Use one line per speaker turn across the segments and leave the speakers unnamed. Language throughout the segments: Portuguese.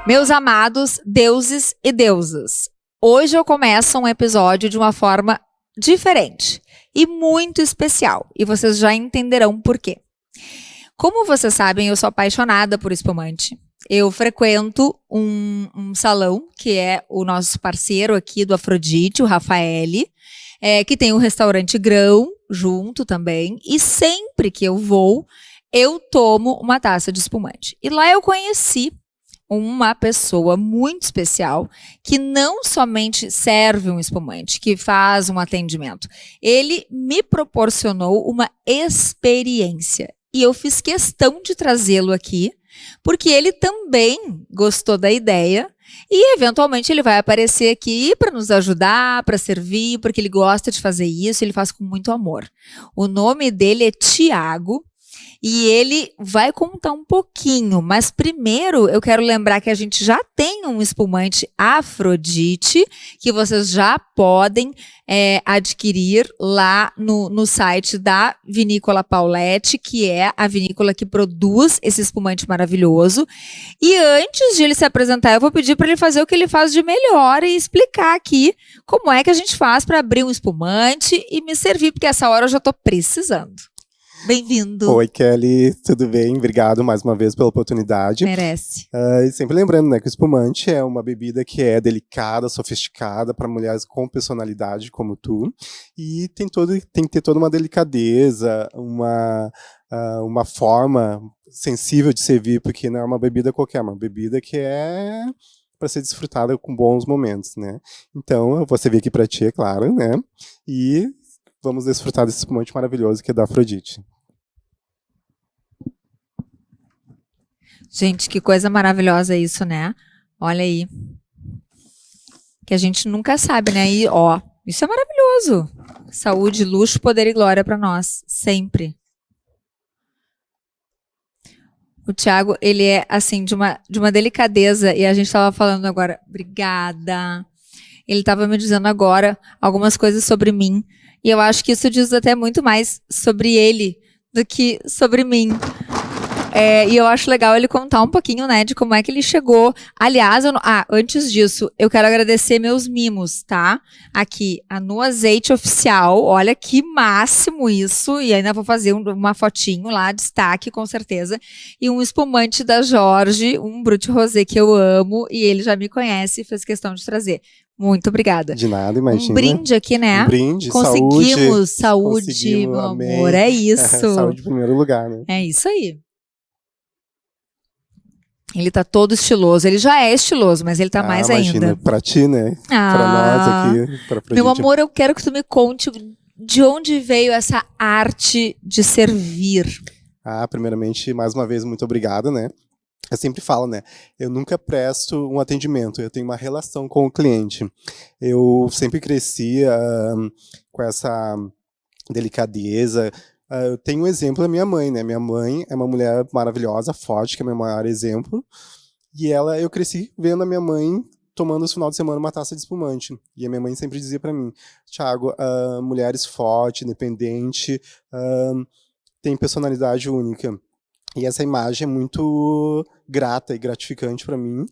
Meus amados deuses e deusas, hoje eu começo um episódio de uma forma diferente e muito especial, e vocês já entenderão por quê. Como vocês sabem, eu sou apaixonada por espumante. Eu frequento um salão, que é o nosso parceiro aqui do Afrodite, o Rafaele, que tem um restaurante Grão junto também, e sempre que eu vou, eu tomo uma taça de espumante. E lá eu conheci uma pessoa muito especial que não somente serve um espumante, que faz um atendimento. Ele me proporcionou uma experiência e eu fiz questão de trazê-lo aqui, porque ele também gostou da ideia e eventualmente ele vai aparecer aqui para nos ajudar, para servir, porque ele gosta de fazer isso, ele faz com muito amor. O nome dele é Thiago. E ele vai contar um pouquinho, mas primeiro eu quero lembrar que a gente já tem um espumante Afrodite, que vocês já podem adquirir lá no site da Vinícola Paulette, que é a vinícola que produz esse espumante maravilhoso. E antes de ele se apresentar, eu vou pedir para ele fazer o que ele faz de melhor e explicar aqui como é que a gente faz para abrir um espumante e me servir, porque essa hora eu já estou precisando. Bem-vindo.
Oi, Kelly, tudo bem? Obrigado mais uma vez pela oportunidade.
Merece.
E sempre lembrando, né, que o espumante é uma bebida que é delicada, sofisticada para mulheres com personalidade como tu. E tem que ter toda uma delicadeza, uma forma sensível de servir, porque não é uma bebida qualquer, é uma bebida que é para ser desfrutada com bons momentos, né? Então, eu vou servir aqui para ti, é claro, né? E vamos desfrutar desse espumante maravilhoso que é da Afrodite.
Gente, que coisa maravilhosa isso, né? Olha aí. Que a gente nunca sabe, né? E, ó, isso é maravilhoso. Saúde, luxo, poder e glória para nós. Sempre. O Thiago, ele é, assim, de uma delicadeza. E a gente estava falando agora, obrigada. Ele estava me dizendo agora algumas coisas sobre mim. E eu acho que isso diz até muito mais sobre ele do que sobre mim. E eu acho legal ele contar um pouquinho, né, de como é que ele chegou. Aliás, antes disso, eu quero agradecer meus mimos, tá? Aqui, a No Azeite Oficial, olha que máximo isso, e ainda vou fazer uma fotinho lá, destaque com certeza, e um espumante da Jorge, um Brut Rosé que eu amo, e ele já me conhece e fez questão de trazer. Muito obrigada.
De nada, imagina.
Um brinde aqui, né?
Um brinde,
conseguimos,
saúde,
meu
amém.
amor, é isso.
Saúde em primeiro lugar, né?
É isso aí. Ele tá todo estiloso. Ele já é estiloso, mas ele tá mais
imagina,
ainda.
Pra ti, né? Pra nós aqui. Pra
meu amor, eu quero que tu me conte de onde veio essa arte de servir.
Primeiramente, mais uma vez, muito obrigado, né? Eu sempre falo, né? Eu nunca presto um atendimento, eu tenho uma relação com o cliente. Eu sempre cresci com essa delicadeza. Eu tenho um exemplo da minha mãe, né? Minha mãe é uma mulher maravilhosa, forte, que é meu maior exemplo. E eu cresci vendo a minha mãe tomando no final de semana uma taça de espumante. E a minha mãe sempre dizia para mim, Thiago, mulheres fortes, independentes, têm personalidade única. E essa imagem é muito grata e gratificante para mim,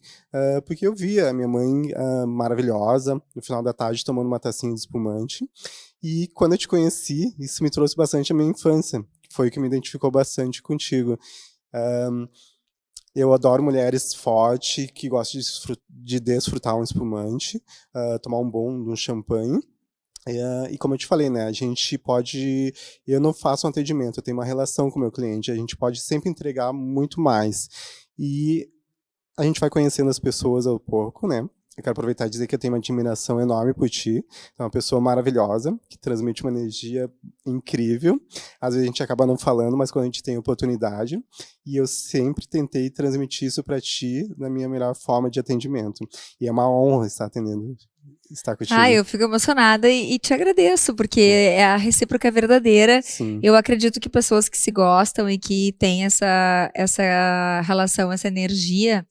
porque eu via a minha mãe maravilhosa, no final da tarde, tomando uma tacinha de espumante. E quando eu te conheci, isso me trouxe bastante a minha infância, que foi o que me identificou bastante contigo. Eu adoro mulheres fortes, que gostam de desfrutar um espumante, tomar um champanhe. E como eu te falei, né, a gente pode... Eu não faço um atendimento, eu tenho uma relação com o meu cliente, a gente pode sempre entregar muito mais. E a gente vai conhecendo as pessoas ao pouco, né? Eu quero aproveitar e dizer que eu tenho uma admiração enorme por ti. É uma pessoa maravilhosa, que transmite uma energia incrível. Às vezes a gente acaba não falando, mas quando a gente tem oportunidade. E eu sempre tentei transmitir isso para ti na minha melhor forma de atendimento. E é uma honra estar atendendo, estar contigo.
Eu fico emocionada e te agradeço, porque a recíproca é verdadeira.
Sim.
Eu acredito que pessoas que se gostam e que têm essa relação, essa energia...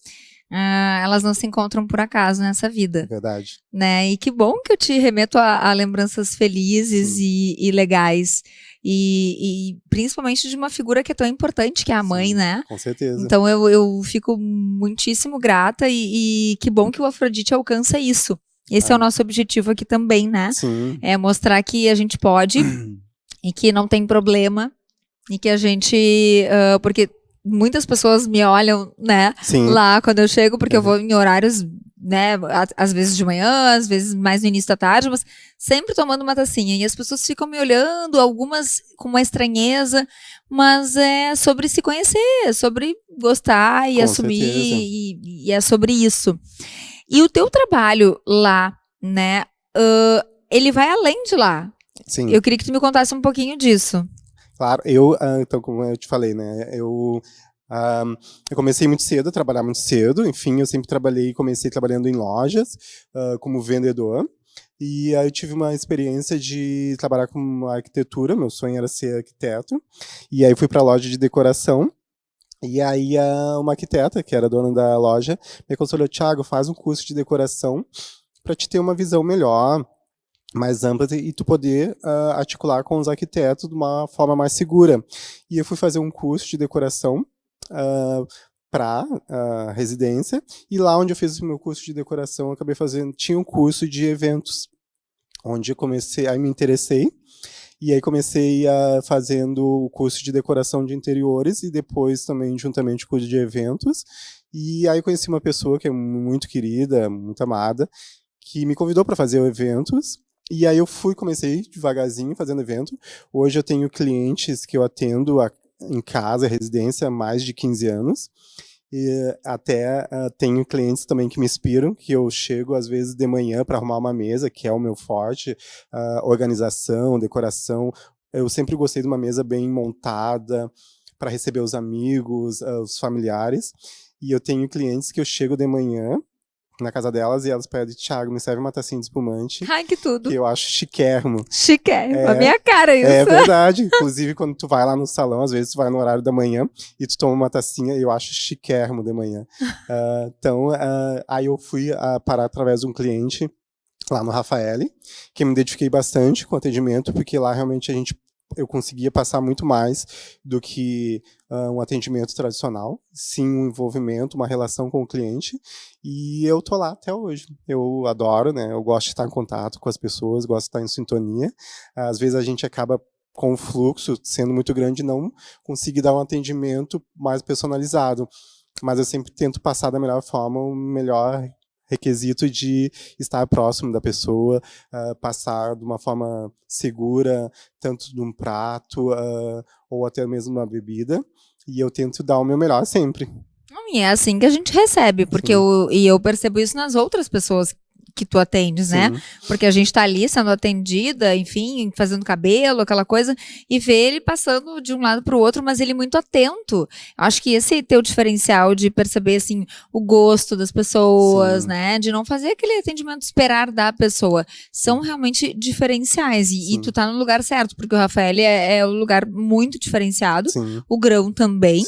elas não se encontram por acaso nessa vida.
Verdade.
Né? E que bom que eu te remeto a lembranças felizes e legais. e principalmente de uma figura que é tão importante, que é a mãe,
Sim,
né?
com certeza.
Então eu fico muitíssimo grata e que bom que o Afrodite alcança isso. Esse é o nosso objetivo aqui também, né?
Sim.
É mostrar que a gente pode e que não tem problema e que a gente... porque muitas pessoas me olham, né,
Sim.
lá quando eu chego, porque eu vou em horários, né, às vezes de manhã, às vezes mais no início da tarde, mas sempre tomando uma tacinha. E as pessoas ficam me olhando, algumas com uma estranheza, mas é sobre se conhecer, sobre gostar e
Com
assumir,
certeza.
e é sobre isso. E o teu trabalho lá, né, ele vai além de lá.
Sim.
Eu queria que tu me contasse um pouquinho disso.
Claro, então, como eu te falei, né, eu comecei muito cedo, a trabalhar muito cedo, enfim, eu sempre comecei trabalhando em lojas, como vendedor, e aí eu tive uma experiência de trabalhar com arquitetura, meu sonho era ser arquiteto, e aí fui para a loja de decoração, e aí uma arquiteta, que era dona da loja, me aconselhou: Thiago, faz um curso de decoração para te ter uma visão melhor, mais ampla, e tu poder articular com os arquitetos de uma forma mais segura. E eu fui fazer um curso de decoração para residência, e lá onde eu fiz o meu curso de decoração, eu acabei tinha um curso de eventos, onde eu aí me interessei, e aí comecei fazendo o curso de decoração de interiores, e depois também, juntamente, o curso de eventos, e aí conheci uma pessoa que é muito querida, muito amada, que me convidou para fazer eventos. E aí eu comecei devagarzinho fazendo evento. Hoje eu tenho clientes que eu atendo em casa, residência, há mais de 15 anos. E até tenho clientes também que me inspiram, que eu chego às vezes de manhã para arrumar uma mesa, que é o meu forte, organização, decoração. Eu sempre gostei de uma mesa bem montada, para receber os amigos, os familiares. E eu tenho clientes que eu chego de manhã na casa delas e elas pedem: Thiago, me serve uma tacinha de espumante.
Ai, que tudo.
Que eu acho chiquérrimo.
Chiquérrimo, a minha cara isso.
É verdade. Inclusive, quando tu vai lá no salão, às vezes tu vai no horário da manhã e tu toma uma tacinha, eu acho chiquérrimo de manhã. Então, aí eu fui parar através de um cliente lá no Rafaele, que me identifiquei bastante com o atendimento, porque lá realmente eu conseguia passar muito mais do que um atendimento tradicional, sim, um envolvimento, uma relação com o cliente, e eu tô lá até hoje. Eu adoro, né? Eu gosto de estar em contato com as pessoas, gosto de estar em sintonia. Às vezes a gente acaba com o fluxo sendo muito grande e não conseguir dar um atendimento mais personalizado, mas eu sempre tento passar da melhor forma, o melhor requisito de estar próximo da pessoa, passar de uma forma segura, tanto de um prato ou até mesmo uma bebida, e eu tento dar o meu melhor sempre.
E é assim que a gente recebe, porque eu percebo isso nas outras pessoas que tu atendes, né? Porque a gente tá ali sendo atendida, enfim, fazendo cabelo, aquela coisa, e vê ele passando de um lado pro outro, mas ele muito atento. Acho que esse teu diferencial de perceber, assim, o gosto das pessoas, né? De não fazer aquele atendimento esperar da pessoa. São realmente diferenciais. E tu tá no lugar certo, porque o Rafael é um lugar muito diferenciado. O Grão também.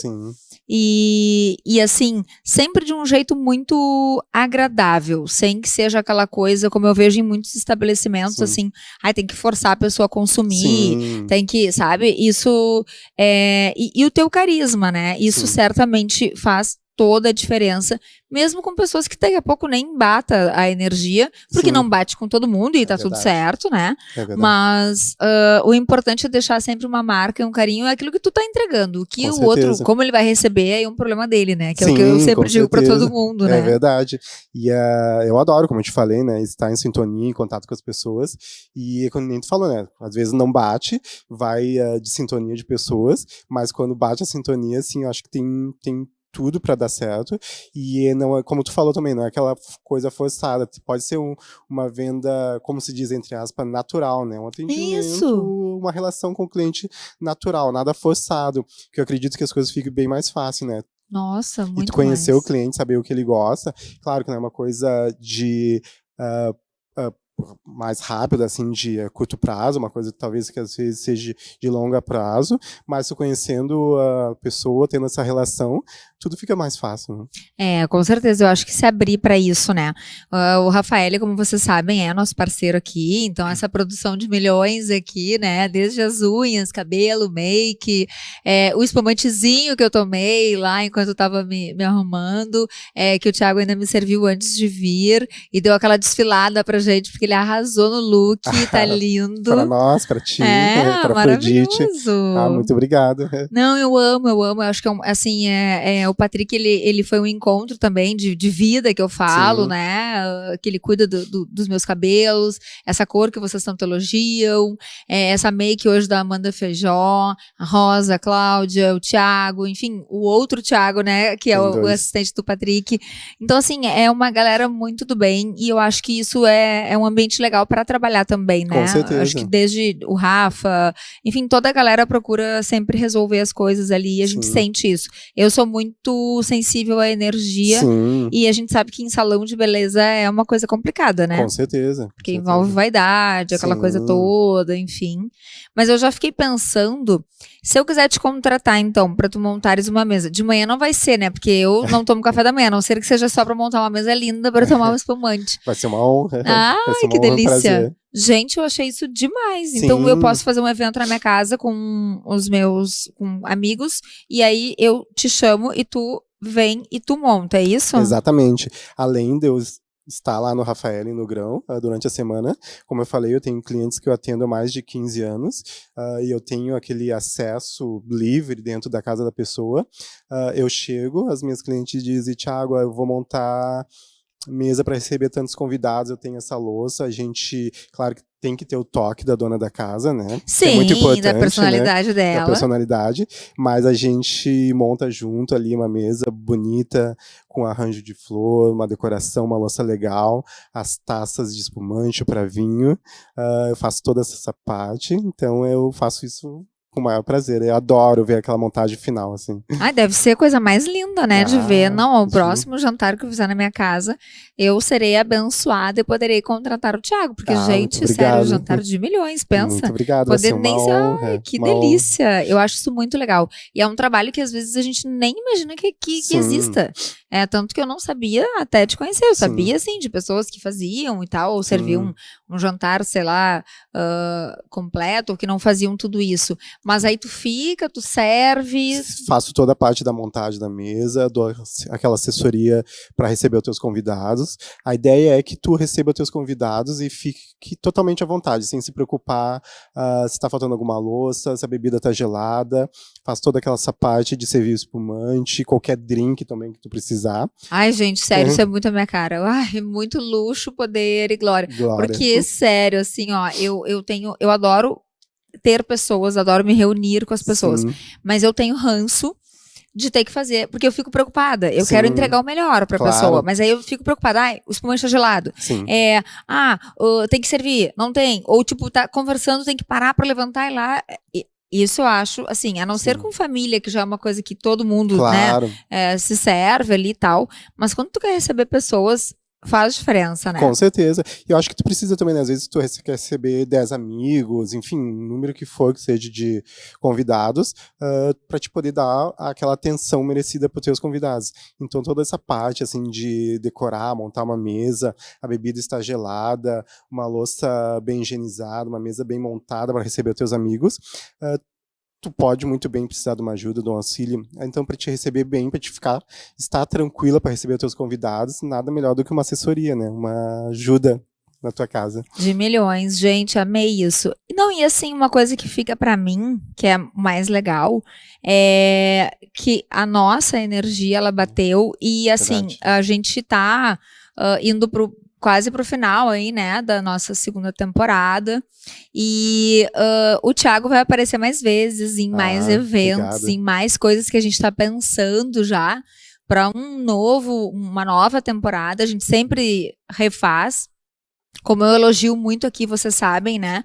E assim, sempre de um jeito muito agradável, sem que seja aquela coisa, como eu vejo em muitos estabelecimentos, assim, tem que forçar a pessoa a consumir, tem que, sabe, isso, e o teu carisma, né, isso certamente faz toda a diferença, mesmo com pessoas que daqui a pouco nem bata a energia, porque não bate com todo mundo e tá tudo certo, né? Mas o importante é deixar sempre uma marca e um carinho, é aquilo que tu tá entregando. O que o outro, como ele vai receber, é um problema dele, né? Que é o que eu sempre digo pra todo mundo, né?
É verdade. E eu adoro, como eu te falei, né? Estar em sintonia, em contato com as pessoas. E como nem tu falou, né? Às vezes não bate, vai de sintonia de pessoas, mas quando bate a sintonia, assim, eu acho que tem tudo para dar certo, e não é, como tu falou também, não é aquela coisa forçada, pode ser uma venda, como se diz, entre aspas, natural, né, um atendimento, uma relação com o cliente natural, nada forçado, que eu acredito que as coisas fiquem bem mais fáceis, né.
Nossa, muito mais.
E tu conhecer o cliente, saber o que ele gosta, claro que não é uma coisa de mais rápido, assim, de curto prazo, uma coisa talvez que às vezes seja de longo prazo, mas tu conhecendo a pessoa, tendo essa relação, tudo fica mais fácil, né?
Com certeza, eu acho que se abrir para isso, né? O Rafael, como vocês sabem, é nosso parceiro aqui, então essa produção de milhões aqui, né? Desde as unhas, cabelo, make, o espumantezinho que eu tomei lá enquanto eu tava me arrumando, que o Thiago ainda me serviu antes de vir e deu aquela desfilada pra gente, porque ele arrasou no look, tá lindo.
Para nós, para ti, para
maravilhoso.
Afrodite. Muito obrigado.
Não, eu amo. Eu acho que assim, o Patrick, ele foi um encontro também de vida que eu falo,
Sim.
né? Que ele cuida dos meus cabelos, essa cor que vocês tanto elogiam, essa make hoje da Amanda Feijó, a Rosa, a Cláudia, o Thiago, enfim, o outro Thiago, né? Que é o assistente do Patrick. Então, assim, é uma galera muito do bem e eu acho que isso é um ambiente legal para trabalhar também, né?
Com certeza.
Acho que desde o Rafa, enfim, toda a galera procura sempre resolver as coisas ali e a gente sente isso. Eu sou muito sensível à energia.
Sim.
E a gente sabe que em salão de beleza é uma coisa complicada, né?
Com certeza.
Porque envolve vaidade, aquela coisa toda, enfim. Mas eu já fiquei pensando, se eu quiser te contratar, então, pra tu montares uma mesa, de manhã não vai ser, né? Porque eu não tomo café da manhã, a não ser que seja só pra montar uma mesa linda pra tomar um espumante.
Vai ser uma honra.
Ai, que delícia. Gente, eu achei isso demais.
Sim.
Então eu posso fazer um evento na minha casa com os meus amigos e aí eu te chamo e tu vem e tu monta, é isso?
Exatamente. Além de eu estar lá no Rafael no Grão durante a semana, como eu falei, eu tenho clientes que eu atendo há mais de 15 anos e eu tenho aquele acesso livre dentro da casa da pessoa. Eu chego, as minhas clientes dizem, Thiago, eu vou montar mesa para receber tantos convidados, eu tenho essa louça, a gente, claro que tem que ter o toque da dona da casa, né?
Sim,
é muito importante,
da personalidade,
né?
dela.
Da personalidade, mas a gente monta junto ali uma mesa bonita, com arranjo de flor, uma decoração, uma louça legal, as taças de espumante para vinho, eu faço toda essa parte, então eu faço isso com o maior prazer. Eu adoro ver aquela montagem final, assim.
Deve ser a coisa mais linda, né, de ver. Não, o próximo jantar que eu fizer na minha casa, eu serei abençoada e poderei contratar o Thiago, porque, gente, sério, jantar de milhões, pensa.
Muito obrigado,
poder
vai ser
nem
uma honra.
Ai, que delícia. Eu acho isso muito legal. E é um trabalho que às vezes a gente nem imagina que exista. Tanto que eu não sabia até te conhecer. Eu sabia, assim, de pessoas que faziam e tal, ou serviam um jantar, sei lá, completo, ou que não faziam tudo isso. Mas aí tu fica, tu serve.
Faço toda a parte da montagem da mesa, dou aquela assessoria para receber os teus convidados. A ideia é que tu receba os teus convidados e fique totalmente à vontade, sem se preocupar se está faltando alguma louça, se a bebida está gelada. Faço toda aquela parte de servir espumante, qualquer drink também que tu precisar.
Ai, gente, sério, isso é muito a minha cara. Ai, muito luxo, poder e glória. Porque, sério, assim, ó, eu adoro ter pessoas, adoro me reunir com as pessoas. Mas eu tenho ranço de ter que fazer, porque eu fico preocupada. Eu quero entregar o melhor pra pessoa, mas aí eu fico preocupada. O espumante tá gelado. Tem que servir, não tem. Ou, tipo, tá conversando, tem que parar pra levantar e lá. Isso eu acho, assim, a não ser com família, que já é uma coisa que todo mundo, né, se serve ali e tal. Mas quando tu quer receber pessoas, faz diferença, né?
Com certeza. E eu acho que tu precisa também, né? Às vezes tu quer receber 10 amigos, enfim, o número que for que seja de convidados, para te poder dar aquela atenção merecida para os teus convidados. Então toda essa parte, assim, de decorar, montar uma mesa, a bebida está gelada, uma louça bem higienizada, uma mesa bem montada para receber os teus amigos, tu pode muito bem precisar de uma ajuda, de um auxílio. Então, para te receber bem, para te estar tranquila para receber os teus convidados, nada melhor do que uma assessoria, né? Uma ajuda na tua casa.
De milhões, gente, amei isso. Não, e assim, uma coisa que fica para mim, que é mais legal, é que a nossa energia, ela bateu e, assim, a gente tá indo quase pro final aí, né, da nossa segunda temporada. E o Thiago vai aparecer mais vezes, em mais eventos, em mais coisas que a gente tá pensando já para uma nova temporada. A gente sempre refaz. Como eu elogio muito aqui, vocês sabem, né?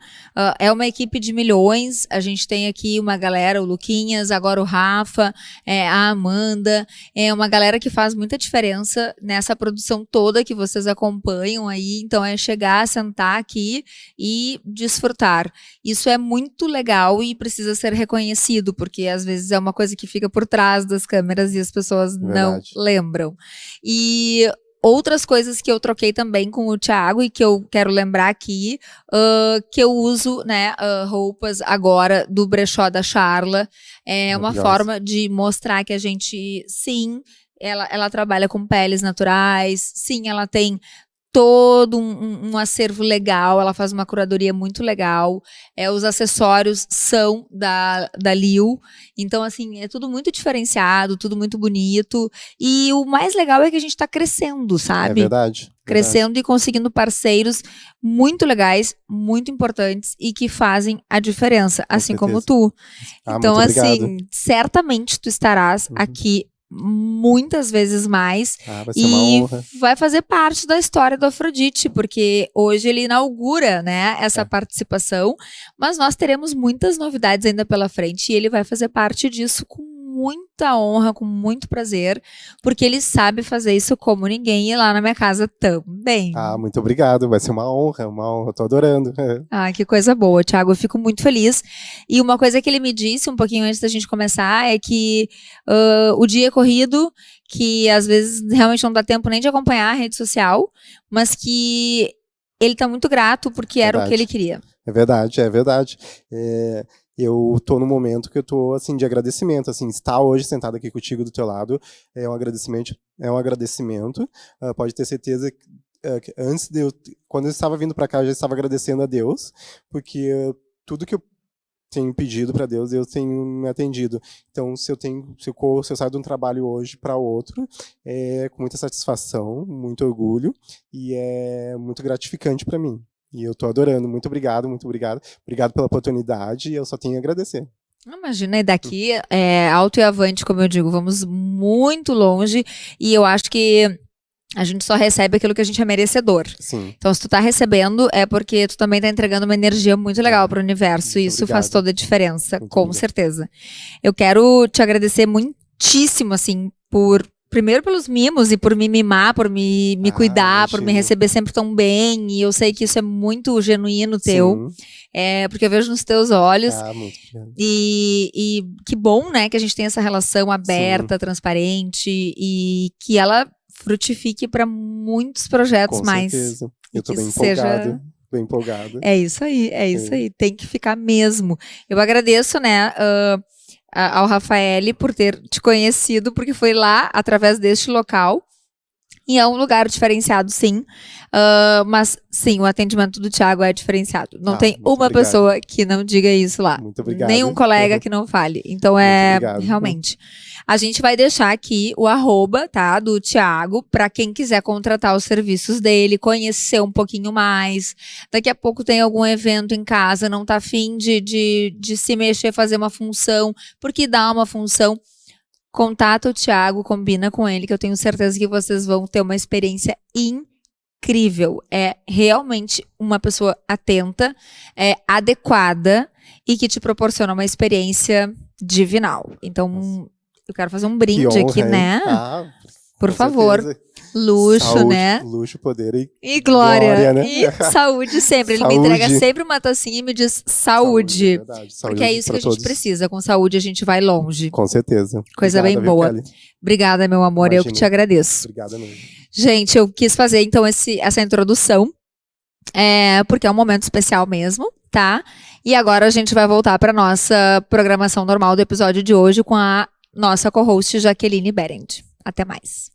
É uma equipe de milhões. A gente tem aqui uma galera, o Luquinhas, agora o Rafa, a Amanda. É uma galera que faz muita diferença nessa produção toda que vocês acompanham aí. Então, é chegar, sentar aqui e desfrutar. Isso é muito legal e precisa ser reconhecido, porque às vezes é uma coisa que fica por trás das câmeras e as pessoas não lembram. E outras coisas que eu troquei também com o Thiago e que eu quero lembrar aqui, que eu uso, né, roupas agora do brechó da Charla. É uma forma de mostrar que a gente, sim, ela trabalha com peles naturais, sim, ela tem todo um acervo legal, ela faz uma curadoria muito legal, os acessórios são da Liu, então assim, é tudo muito diferenciado, tudo muito bonito, e o mais legal é que a gente tá crescendo, sabe?
É verdade.
Crescendo e conseguindo parceiros muito legais, muito importantes e que fazem a diferença, assim como tu. Então assim, certamente tu estarás aqui muitas vezes mais
vai ser uma honra.
Vai fazer parte da história do Afrodite, porque hoje ele inaugura, né, essa participação, mas nós teremos muitas novidades ainda pela frente e ele vai fazer parte disso com muita honra, com muito prazer, porque ele sabe fazer isso como ninguém e lá na minha casa também.
Muito obrigado, vai ser uma honra, eu tô adorando.
Que coisa boa, Thiago, eu fico muito feliz. E uma coisa que ele me disse um pouquinho antes da gente começar é que o dia é corrido, que às vezes realmente não dá tempo nem de acompanhar a rede social, mas que ele tá muito grato porque era o que ele queria.
É verdade. Eu tô num momento que eu tô, assim, de agradecimento, assim, estar hoje sentado aqui contigo do teu lado é um agradecimento, pode ter certeza que antes quando eu estava vindo para cá, eu já estava agradecendo a Deus, porque tudo que eu tenho pedido para Deus tem me atendido. Então, se eu saio de um trabalho hoje para outro, é com muita satisfação, muito orgulho, e é muito gratificante para mim. E eu tô adorando. Muito obrigado, muito obrigado. Obrigado pela oportunidade e eu só tenho a agradecer.
Imagina, e daqui alto e avante, como eu digo, vamos muito longe e eu acho que a gente só recebe aquilo que a gente é merecedor.
Sim.
Então, se tu tá recebendo, é porque tu também tá entregando uma energia muito legal pro universo e isso faz toda a diferença, com certeza. Eu quero te agradecer muitíssimo, assim, primeiro pelos mimos e por me mimar, por me cuidar, por me receber sempre tão bem. E eu sei que isso é muito genuíno teu. Porque eu vejo nos teus olhos.
Muito
e que bom, né, que a gente tem essa relação aberta, transparente e que ela frutifique para muitos projetos mais.
Com certeza. Eu tô bem empolgado.
É isso aí. Tem que ficar mesmo. Eu agradeço, né, ao Rafael por ter te conhecido, porque foi lá, através deste local. E é um lugar diferenciado, sim. Mas, sim, o atendimento do Thiago é diferenciado. Não tem uma pessoa que não diga isso lá.
Muito obrigado.
Nenhum colega que não fale. Então, realmente. A gente vai deixar aqui o @ tá, do Thiago, para quem quiser contratar os serviços dele, conhecer um pouquinho mais. Daqui a pouco tem algum evento em casa, não tá afim de se mexer, fazer uma função, porque dá uma função. Contata o Thiago, combina com ele, que eu tenho certeza que vocês vão ter uma experiência incrível. É realmente uma pessoa atenta, adequada e que te proporciona uma experiência divinal. Então, eu quero fazer um brinde aqui, né? Por favor.
Certeza.
Luxo,
saúde,
né?
Luxo, poder
e glória.
Né?
E saúde sempre. Ele me entrega sempre uma tacinha e me diz saúde.
Saúde,
porque é isso que a gente precisa. Com saúde a gente vai longe.
Com certeza.
Coisa bem boa. Obrigada, meu amor. Imagina. Eu que te agradeço.
Obrigada mesmo.
Gente, eu quis fazer então essa introdução. Porque é um momento especial mesmo, tá? E agora a gente vai voltar para nossa programação normal do episódio de hoje com a nossa co-host Jaqueline Berend. Até mais.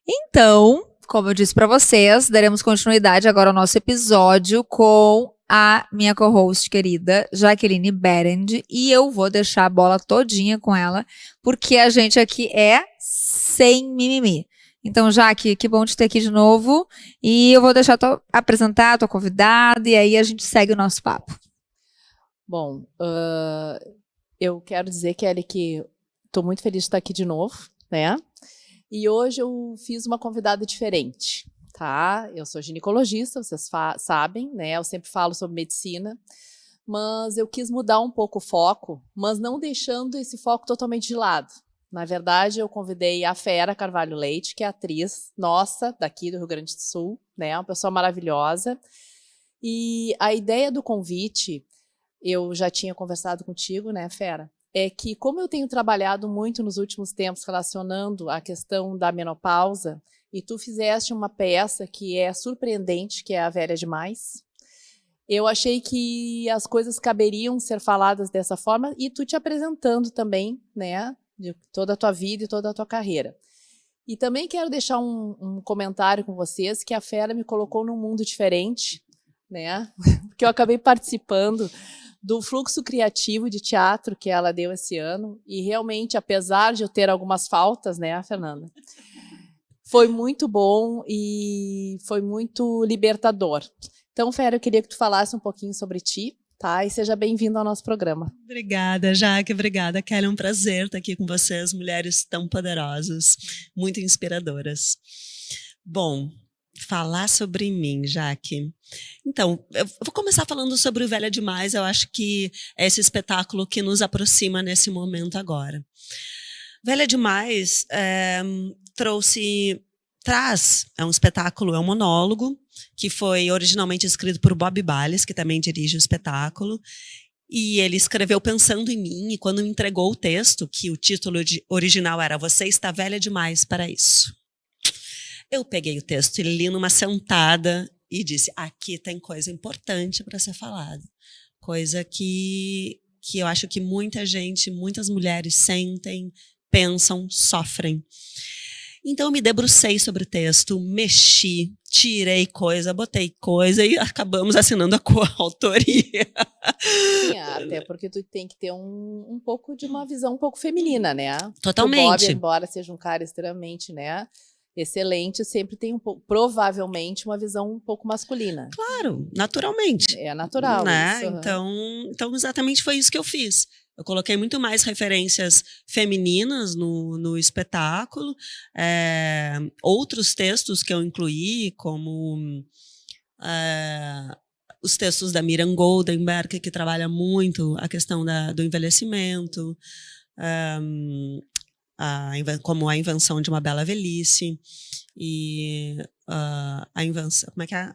Então, como eu disse para vocês, daremos continuidade agora ao nosso episódio com a minha co-host querida, Jaqueline Berend, e eu vou deixar a bola todinha com ela, porque a gente aqui é sem mimimi. Então, Jaque, que bom te ter aqui de novo, e eu vou deixar apresentar a tua convidada, e aí a gente segue o nosso papo.
Bom, eu quero dizer, Kelly, que estou muito feliz de estar aqui de novo, né? E hoje eu fiz uma convidada diferente, tá? Eu sou ginecologista, vocês sabem, né? Eu sempre falo sobre medicina, mas eu quis mudar um pouco o foco, mas não deixando esse foco totalmente de lado. Na verdade, eu convidei a Fera Carvalho Leite, que é atriz nossa, daqui do Rio Grande do Sul, né? Uma pessoa maravilhosa. E a ideia do convite, eu já tinha conversado contigo, né, Fera? É que, como eu tenho trabalhado muito nos últimos tempos relacionando a questão da menopausa, e tu fizeste uma peça que é surpreendente, que é A Velha Demais, eu achei que as coisas caberiam ser faladas dessa forma, e tu te apresentando também, né, de toda a tua vida e toda a tua carreira. E também quero deixar um comentário com vocês, que a Fera me colocou num mundo diferente, né, porque eu acabei participando do fluxo criativo de teatro que ela deu esse ano, e realmente, apesar de eu ter algumas faltas, né, Fernanda, foi muito bom e foi muito libertador. Então, Fera, eu queria que tu falasse um pouquinho sobre ti, tá? E seja bem-vindo ao nosso programa.
Obrigada, Jaque, obrigada, Kelly, é um prazer estar aqui com vocês, mulheres tão poderosas, muito inspiradoras. Bom, falar sobre mim, Jaque. Então, eu vou começar falando sobre o Velha Demais, eu acho que é esse espetáculo que nos aproxima nesse momento agora. Velha Demais é um espetáculo, é um monólogo, que foi originalmente escrito por Bob Balles, que também dirige o espetáculo, e ele escreveu pensando em mim, e quando me entregou o texto, que o título original era Você está velha demais para isso. Eu peguei o texto e li numa sentada e disse, aqui tem coisa importante para ser falada. Coisa que eu acho que muita gente, muitas mulheres sentem, pensam, sofrem. Então eu me debrucei sobre o texto, mexi, tirei coisa, botei coisa e acabamos assinando a coautoria.
Sim, até porque tu tem que ter um pouco de uma visão um pouco feminina, né?
Totalmente.
O Bob, embora seja um cara extremamente, né, excelente, sempre tem provavelmente uma visão um pouco masculina.
Claro, naturalmente.
É natural,
né?
isso.
Então exatamente foi isso que eu fiz. Eu coloquei muito mais referências femininas no espetáculo, outros textos que eu incluí, como os textos da Miriam Goldenberg, que trabalha muito a questão do envelhecimento, como a invenção de uma bela velhice, e a invenção, como é que é?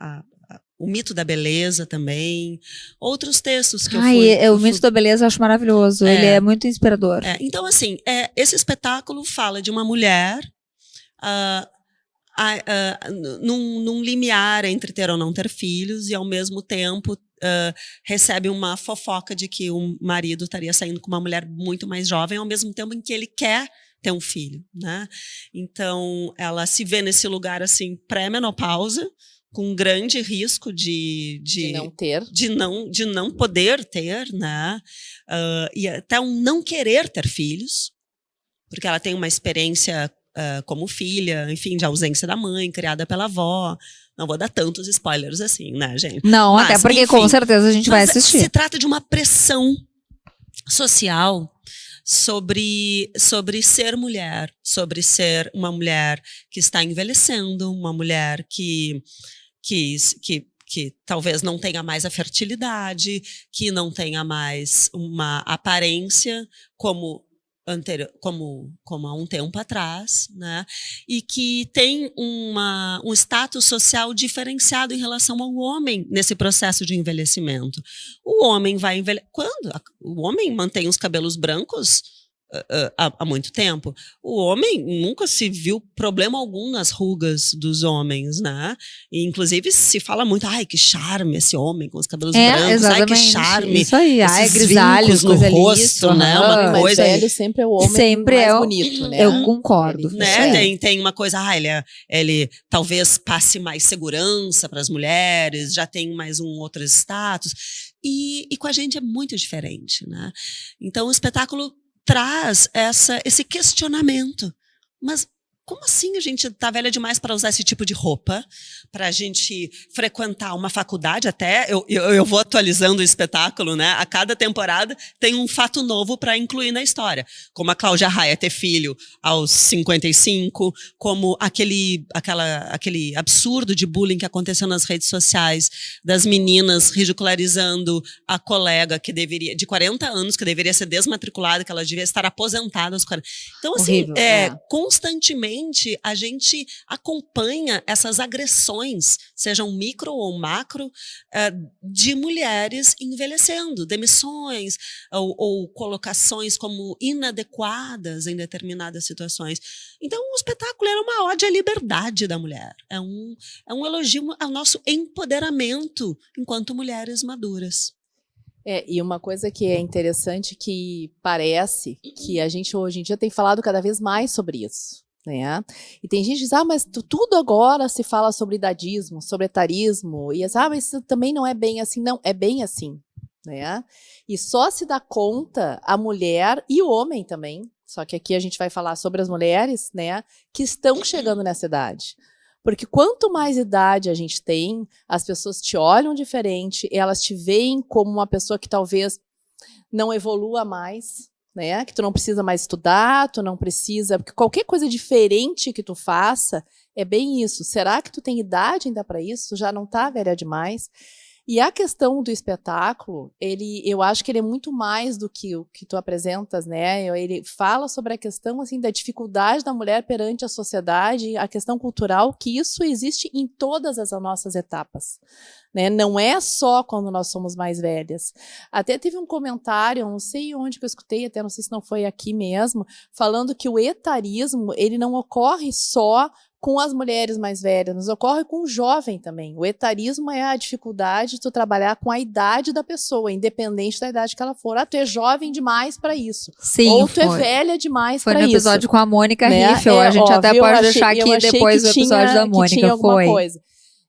O mito da beleza também, outros textos que
o mito da beleza eu acho maravilhoso, ele é muito inspirador.
Então, assim, esse espetáculo fala de uma mulher num limiar entre ter ou não ter filhos, e ao mesmo tempo recebe uma fofoca de que o marido estaria saindo com uma mulher muito mais jovem, ao mesmo tempo em que ele quer ter um filho, né? Então, ela se vê nesse lugar assim, pré-menopausa, com um grande risco de
não ter,
de não poder ter, né? E até um não querer ter filhos, porque ela tem uma experiência como filha, enfim, de ausência da mãe, criada pela avó. Não vou dar tantos spoilers assim, né, gente?
Não, mas, até porque enfim, com certeza a gente vai assistir.
Se trata de uma pressão social sobre ser mulher, sobre ser uma mulher que está envelhecendo, uma mulher que talvez não tenha mais a fertilidade, que não tenha mais uma aparência como há um tempo atrás, né? E que tem um status social diferenciado em relação ao homem nesse processo de envelhecimento. O homem vai envelhecer. Quando? O homem mantém os cabelos brancos há muito tempo. O homem nunca se viu problema algum nas rugas dos homens, né? E, inclusive, se fala muito, ai, que charme esse homem com os cabelos brancos,
exatamente.
Ai, que charme.
Isso aí,
ai,
grisalhos
no rosto, né? Uma coisa.
Velho sempre é o homem
sempre
mais bonito, né?
Eu concordo.
Né? Tem uma coisa, ele talvez passe mais segurança para as mulheres, já tem mais um outro status. E com a gente é muito diferente, né? Então, o espetáculo traz esse questionamento. Mas como assim a gente tá velha demais para usar esse tipo de roupa? Para a gente frequentar uma faculdade até? Eu vou atualizando o espetáculo, né? A cada temporada tem um fato novo para incluir na história. Como a Cláudia Raia ter filho aos 55, como aquele absurdo de bullying que aconteceu nas redes sociais, das meninas ridicularizando a colega que deveria, de 40 anos, que deveria ser desmatriculada, que ela devia estar aposentada aos 40. Então, assim,
Horrível,
constantemente a gente acompanha essas agressões, sejam micro ou macro, de mulheres envelhecendo, demissões ou colocações como inadequadas em determinadas situações. Então, o espetáculo era uma ode à liberdade da mulher. É um elogio ao nosso empoderamento enquanto mulheres maduras.
E uma coisa que é interessante, que parece que a gente hoje em dia tem falado cada vez mais sobre isso, né? E tem gente que diz, mas tudo agora se fala sobre idadismo, sobre etarismo, e mas isso também não é bem assim. Não, é bem assim, né? E só se dá conta a mulher e o homem também, só que aqui a gente vai falar sobre as mulheres, né, que estão chegando nessa idade. Porque quanto mais idade a gente tem, as pessoas te olham diferente, elas te veem como uma pessoa que talvez não evolua mais, né? Que tu não precisa mais estudar, tu não precisa... Porque qualquer coisa diferente que tu faça, é bem isso. Será que tu tem idade ainda para isso? Tu já não tá velha demais? E a questão do espetáculo, eu acho que ele é muito mais do que o que tu apresentas, né? Ele fala sobre a questão assim, da dificuldade da mulher perante a sociedade, a questão cultural, que isso existe em todas as nossas etapas, né? Não é só quando nós somos mais velhas. Até teve um comentário, não sei onde que eu escutei, até não sei se não foi aqui mesmo, falando que o etarismo, ele não ocorre só com as mulheres mais velhas, nos ocorre com o jovem também. O etarismo é a dificuldade de tu trabalhar com a idade da pessoa, independente da idade que ela for. Tu é jovem demais para isso.
Sim,
ou tu é velha demais para isso.
Foi no episódio com a Mônica
né?
Riffel, a gente até pode deixar aqui depois do episódio da Mônica.
Que tinha alguma coisa.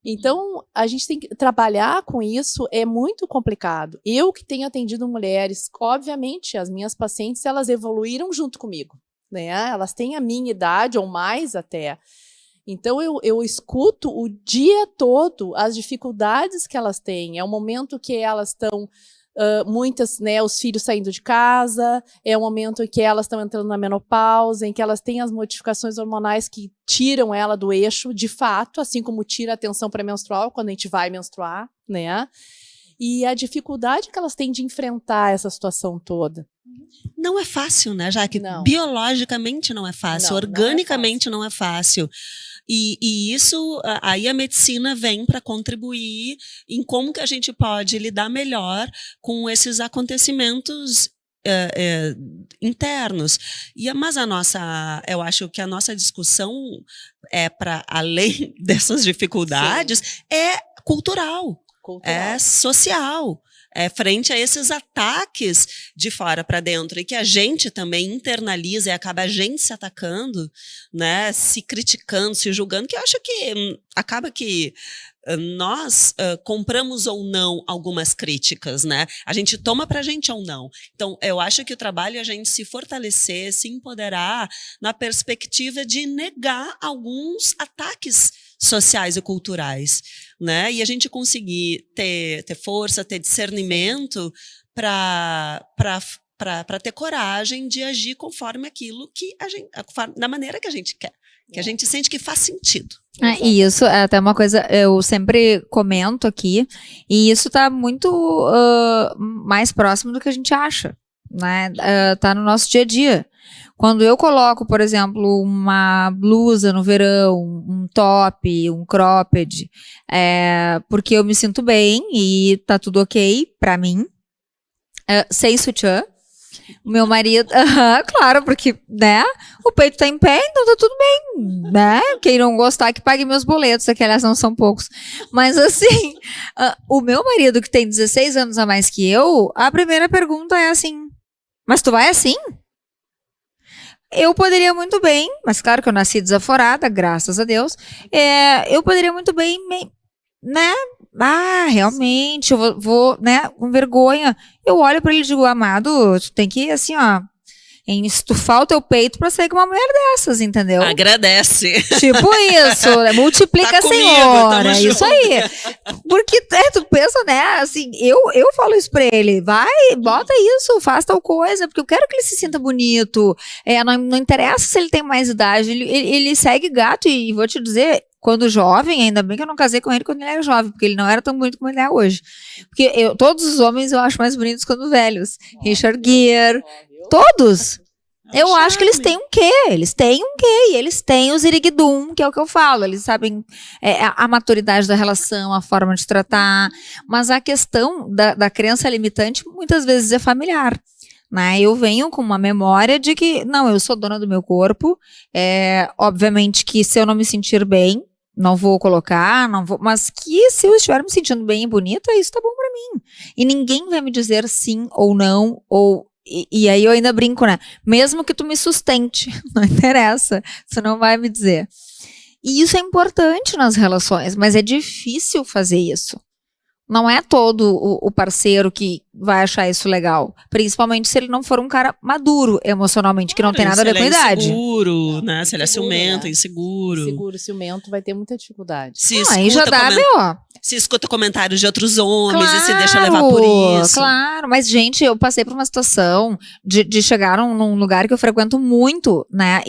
Então, a gente tem que trabalhar com isso, é muito complicado. Eu que tenho atendido mulheres, obviamente, as minhas pacientes, elas evoluíram junto comigo, né? Elas têm a minha idade, ou mais até. Então, eu escuto o dia todo as dificuldades que elas têm. É um momento que elas estão, muitas, né, os filhos saindo de casa, é um momento em que elas estão entrando na menopausa, em que elas têm as modificações hormonais que tiram ela do eixo, de fato, assim como tira a tensão pré-menstrual quando a gente vai menstruar, né? E a dificuldade que elas têm de enfrentar essa situação toda.
Não é fácil, né, Jaque?
Não.
Biologicamente não é fácil, organicamente não é fácil. E isso, aí a medicina vem para contribuir em como que a gente pode lidar melhor com esses acontecimentos internos. Mas eu acho que a nossa discussão para além dessas dificuldades, sim, é cultural. É social, frente a esses ataques de fora para dentro, e que a gente também internaliza e acaba a gente se atacando, né, se criticando, se julgando, que eu acho que acaba que nós compramos ou não algumas críticas, né? A gente toma pra gente ou não. Então, eu acho que o trabalho é a gente se fortalecer, se empoderar na perspectiva de negar alguns ataques sociais e culturais, né? E a gente conseguir ter força, ter discernimento para ter coragem de agir conforme aquilo que da maneira que a gente quer, que a gente sente que faz sentido.
E isso é até uma coisa, eu sempre comento aqui, e isso tá muito mais próximo do que a gente acha, né? Tá no nosso dia a dia. Quando eu coloco, por exemplo, uma blusa no verão, um top, um cropped, porque eu me sinto bem e tá tudo ok pra mim, sem sutiã. O meu marido, claro, porque, né, o peito tá em pé, então tá tudo bem, né? Quem não gostar que pague meus boletos, que aliás não são poucos. Mas assim, o meu marido, que tem 16 anos a mais que eu, a primeira pergunta é assim, mas tu vai assim? Eu poderia muito bem, mas claro que eu nasci desaforada, graças a Deus, eu poderia muito bem, né? Realmente, eu vou, né, com vergonha. Eu olho pra ele e digo, amado, tu tem que, assim, ó, em estufar o teu peito pra sair com uma mulher dessas, entendeu?
Agradece.
Tipo isso, né? Multiplica,
Tá comigo,
senhora.
tamo
É isso
junto.
aí. Porque tu pensa, né? Assim, eu falo isso pra ele. Vai, bota isso, faz tal coisa, porque eu quero que ele se sinta bonito. Não interessa se ele tem mais idade. Ele segue gato e vou te dizer, quando jovem, ainda bem que eu não casei com ele quando ele era jovem, porque ele não era tão bonito como ele é hoje. Porque todos os homens eu acho mais bonitos quando velhos. Richard Gere, todos. Eu acho que eles têm um quê? Eles têm um quê? E eles têm o ziriguidum, que é o que eu falo. Eles sabem a maturidade da relação, a forma de tratar. Mas a questão da crença limitante muitas vezes é familiar. Né? Eu venho com uma memória de que, não, eu sou dona do meu corpo. Obviamente que se eu não me sentir bem, não vou colocar, mas que se eu estiver me sentindo bem e bonita, isso tá bom pra mim. E ninguém vai me dizer sim ou não, e aí eu ainda brinco, né? Mesmo que tu me sustente, não interessa, você não vai me dizer. E isso é importante nas relações, mas é difícil fazer isso. Não é todo o parceiro que vai achar isso legal. Principalmente se ele não for um cara maduro emocionalmente, que não tem nada a ver com a idade.
Inseguro, né? Se ele é
Inseguro,
ciumento,
né?
inseguro.
Seguro, ciumento, vai ter muita dificuldade.
Aí já dá B.O.
Se escuta comentários de outros homens
Claro,
e se deixa levar por isso.
Claro, mas gente, eu passei por uma situação de chegar num lugar que eu frequento muito, né?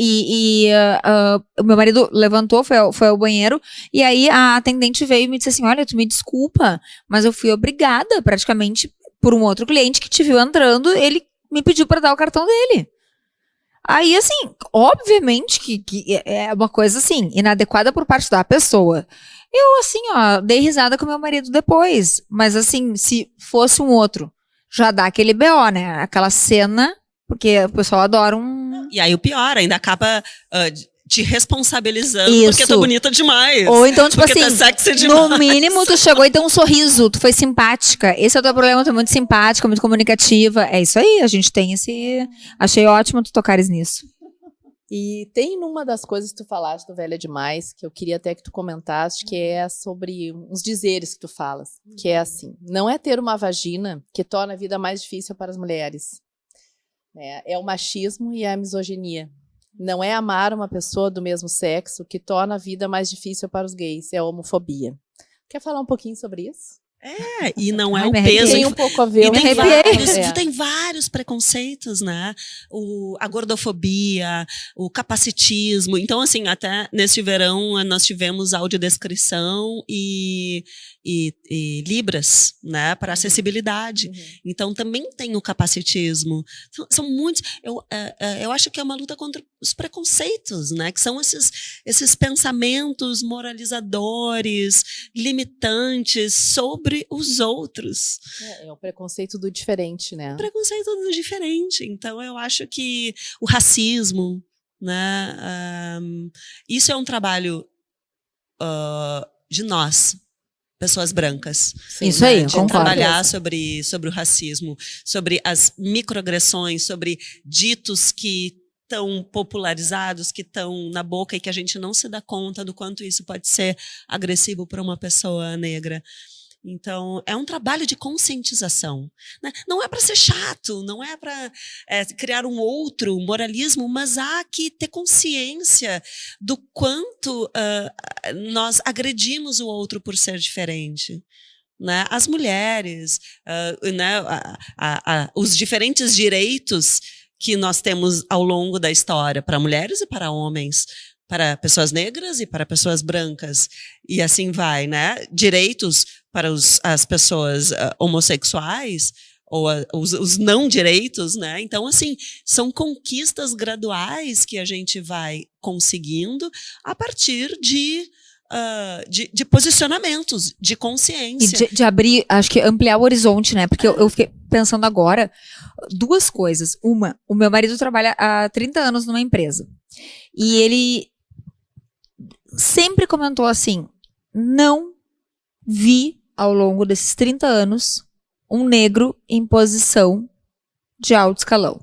O meu marido levantou, foi ao banheiro, e aí a atendente veio e me disse assim: olha, tu me desculpa, mas eu fui obrigada, praticamente, por um outro cliente que te viu entrando, ele me pediu para dar o cartão dele. Aí, assim, obviamente que é uma coisa, assim, inadequada por parte da pessoa. Eu, assim, dei risada com meu marido depois. Mas, assim, se fosse um outro, já dá aquele BO, né? Aquela cena, porque o pessoal adora um...
E aí o pior, ainda acaba te responsabilizando
Isso.
porque tá bonita demais.
Ou então, tipo
porque
assim,
tá sexy demais.
no mínimo tu chegou e deu um sorriso, tu foi simpática. Esse é o teu problema, tu é muito simpática, muito comunicativa. É isso aí, a gente tem esse... Achei ótimo tu tocares nisso.
E tem numa das coisas que tu falaste do Velha Demais, que eu queria até que tu comentaste, que é sobre uns dizeres que tu falas, que é assim: não é ter uma vagina que torna a vida mais difícil para as mulheres. É o machismo e a misoginia. Não é amar uma pessoa do mesmo sexo que torna a vida mais difícil para os gays, é a homofobia. Quer falar um pouquinho sobre isso?
E não é
Ai,
o
me
peso.
Tem um pouco a ver.
E tem
arrepiei.
tem vários preconceitos, né? A gordofobia, o capacitismo. Então, assim, até neste verão nós tivemos audiodescrição e Libras, né? Para acessibilidade. Então, também tem o capacitismo. São muitos... Eu acho que é uma luta contra os preconceitos, né? Que são esses pensamentos moralizadores, limitantes sobre os outros.
É o preconceito do diferente, né?
O preconceito do diferente. Então, eu acho que o racismo, né? Isso é um trabalho de nós, pessoas brancas.
Sim,
Isso aí,
né?
concordo.
Trabalhar sobre o racismo, sobre as microagressões, sobre ditos que estão popularizados, que estão na boca e que a gente não se dá conta do quanto isso pode ser agressivo para uma pessoa negra. Então, é um trabalho de conscientização. Né? Não é para ser chato, não é para criar um outro moralismo, mas há que ter consciência do quanto nós agredimos o outro por ser diferente. Né? As mulheres, né? Os diferentes direitos que nós temos ao longo da história, para mulheres e para homens, para pessoas negras e para pessoas brancas, e assim vai, né? Direitos para as pessoas homossexuais, ou os não direitos, né? Então, assim, são conquistas graduais que a gente vai conseguindo a partir de posicionamentos, de consciência.
E de abrir, acho que ampliar o horizonte, né? Porque eu fiquei pensando agora, duas coisas. Uma, o meu marido trabalha há 30 anos numa empresa. E ele sempre comentou assim: não vi ao longo desses 30 anos um negro em posição de alto escalão.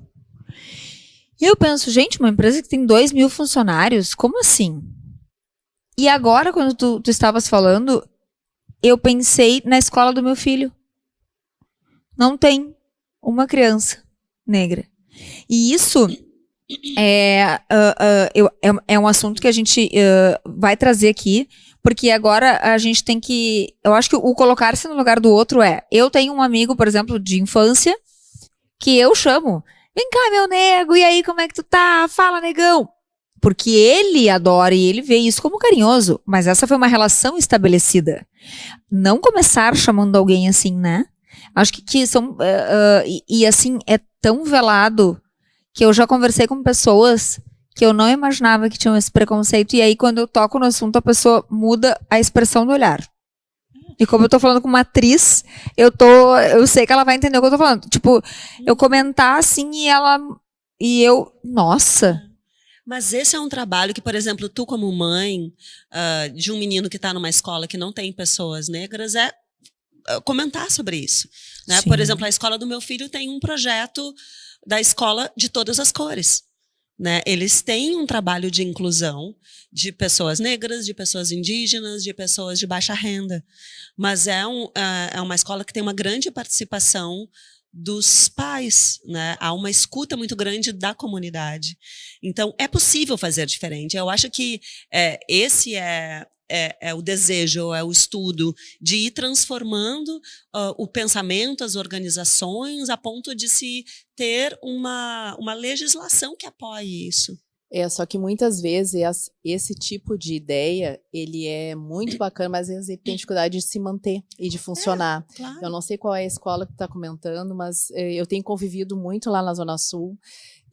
E eu penso, gente, uma empresa que tem 2.000 funcionários, como assim? E agora, quando tu estavas falando, eu pensei na escola do meu filho. Não tem uma criança negra. E isso é um assunto que a gente vai trazer aqui, porque agora a gente tem que... Eu acho que o colocar-se no lugar do outro eu tenho um amigo, por exemplo, de infância, que eu chamo. Vem cá, meu nego, e aí, como é que tu tá? Fala, negão. Porque ele adora e ele vê isso como carinhoso, mas essa foi uma relação estabelecida. Não começar chamando alguém assim, né? Acho que são... e assim, é tão velado que eu já conversei com pessoas que eu não imaginava que tinham esse preconceito, e aí quando eu toco no assunto, a pessoa muda a expressão do olhar. E como eu tô falando com uma atriz, eu sei que ela vai entender o que eu tô falando. Tipo, eu comentar assim e eu, nossa...
Mas esse é um trabalho que, por exemplo, tu como mãe de um menino que está numa escola que não tem pessoas negras, comentar sobre isso. Né? Por exemplo, a escola do meu filho tem um projeto da escola de todas as cores. Né? Eles têm um trabalho de inclusão de pessoas negras, de pessoas indígenas, de pessoas de baixa renda. Mas é uma escola que tem uma grande participação dos pais, né? Há uma escuta muito grande da comunidade. Então, é possível fazer diferente. Eu acho que esse é o desejo, é o estudo de ir transformando o pensamento, as organizações, a ponto de se ter uma legislação que apoie isso.
Só que muitas vezes esse tipo de ideia, ele é muito bacana, mas às vezes ele tem dificuldade de se manter e de funcionar.
Claro.
Eu não sei qual é a escola que tu está comentando, mas eu tenho convivido muito lá na Zona Sul,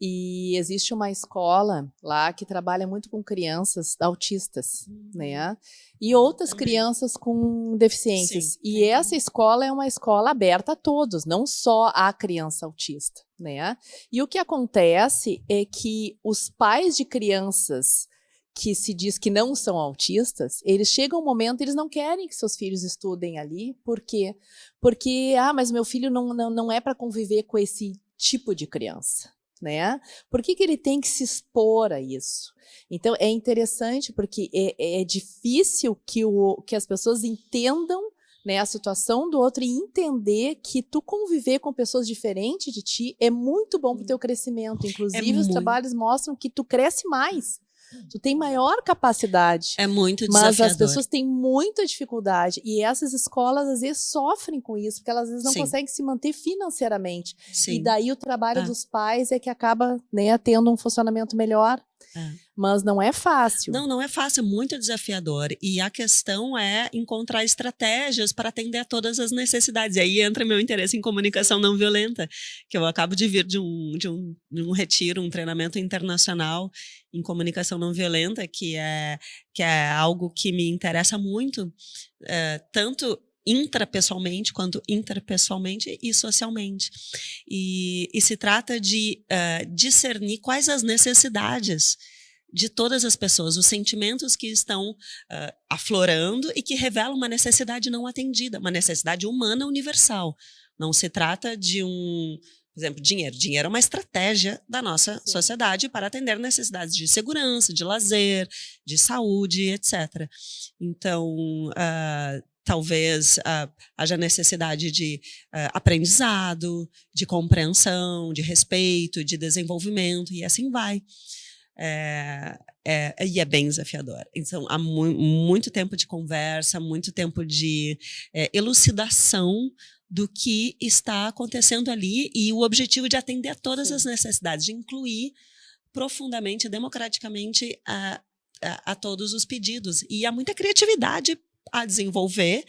e existe uma escola lá que trabalha muito com crianças autistas, né? E outras crianças com deficiências.
Sim.
E essa escola é uma escola aberta a todos, não só a criança autista, né? E o que acontece é que os pais de crianças que se diz que não são autistas, eles chegam um momento, eles não querem que seus filhos estudem ali. Por quê? Porque, mas meu filho não é para conviver com esse tipo de criança. Né? Por que ele tem que se expor a isso? Então, é interessante porque é difícil que as pessoas entendam, né, a situação do outro e entender que tu conviver com pessoas diferentes de ti é muito bom para o teu crescimento. Inclusive, os trabalhos mostram que tu cresce mais. Tu tem maior capacidade.
É muito desafiador.
Mas as pessoas têm muita dificuldade. E essas escolas, às vezes, sofrem com isso, porque elas, às vezes, não conseguem se manter financeiramente.
Sim.
E daí o trabalho dos pais é que acaba, né, tendo um funcionamento melhor. Mas não é fácil.
Não é fácil, é muito desafiador. E a questão é encontrar estratégias para atender a todas as necessidades. E aí entra meu interesse em comunicação não violenta, que eu acabo de vir de um retiro, um treinamento internacional em comunicação não violenta, que é algo que me interessa muito, tanto intrapessoalmente quanto interpessoalmente e socialmente. E se trata de discernir quais as necessidades de todas as pessoas, os sentimentos que estão aflorando e que revelam uma necessidade não atendida, uma necessidade humana universal. Não se trata de por exemplo, dinheiro. Dinheiro é uma estratégia da nossa sociedade para atender necessidades de segurança, de lazer, de saúde, etc. Então, talvez haja necessidade de aprendizado, de compreensão, de respeito, de desenvolvimento, e assim vai. E é bem desafiador. Então, há muito tempo de conversa, muito tempo de elucidação do que está acontecendo ali e o objetivo de atender a todas as necessidades, de incluir profundamente, democraticamente a todos os pedidos. E há muita criatividade a desenvolver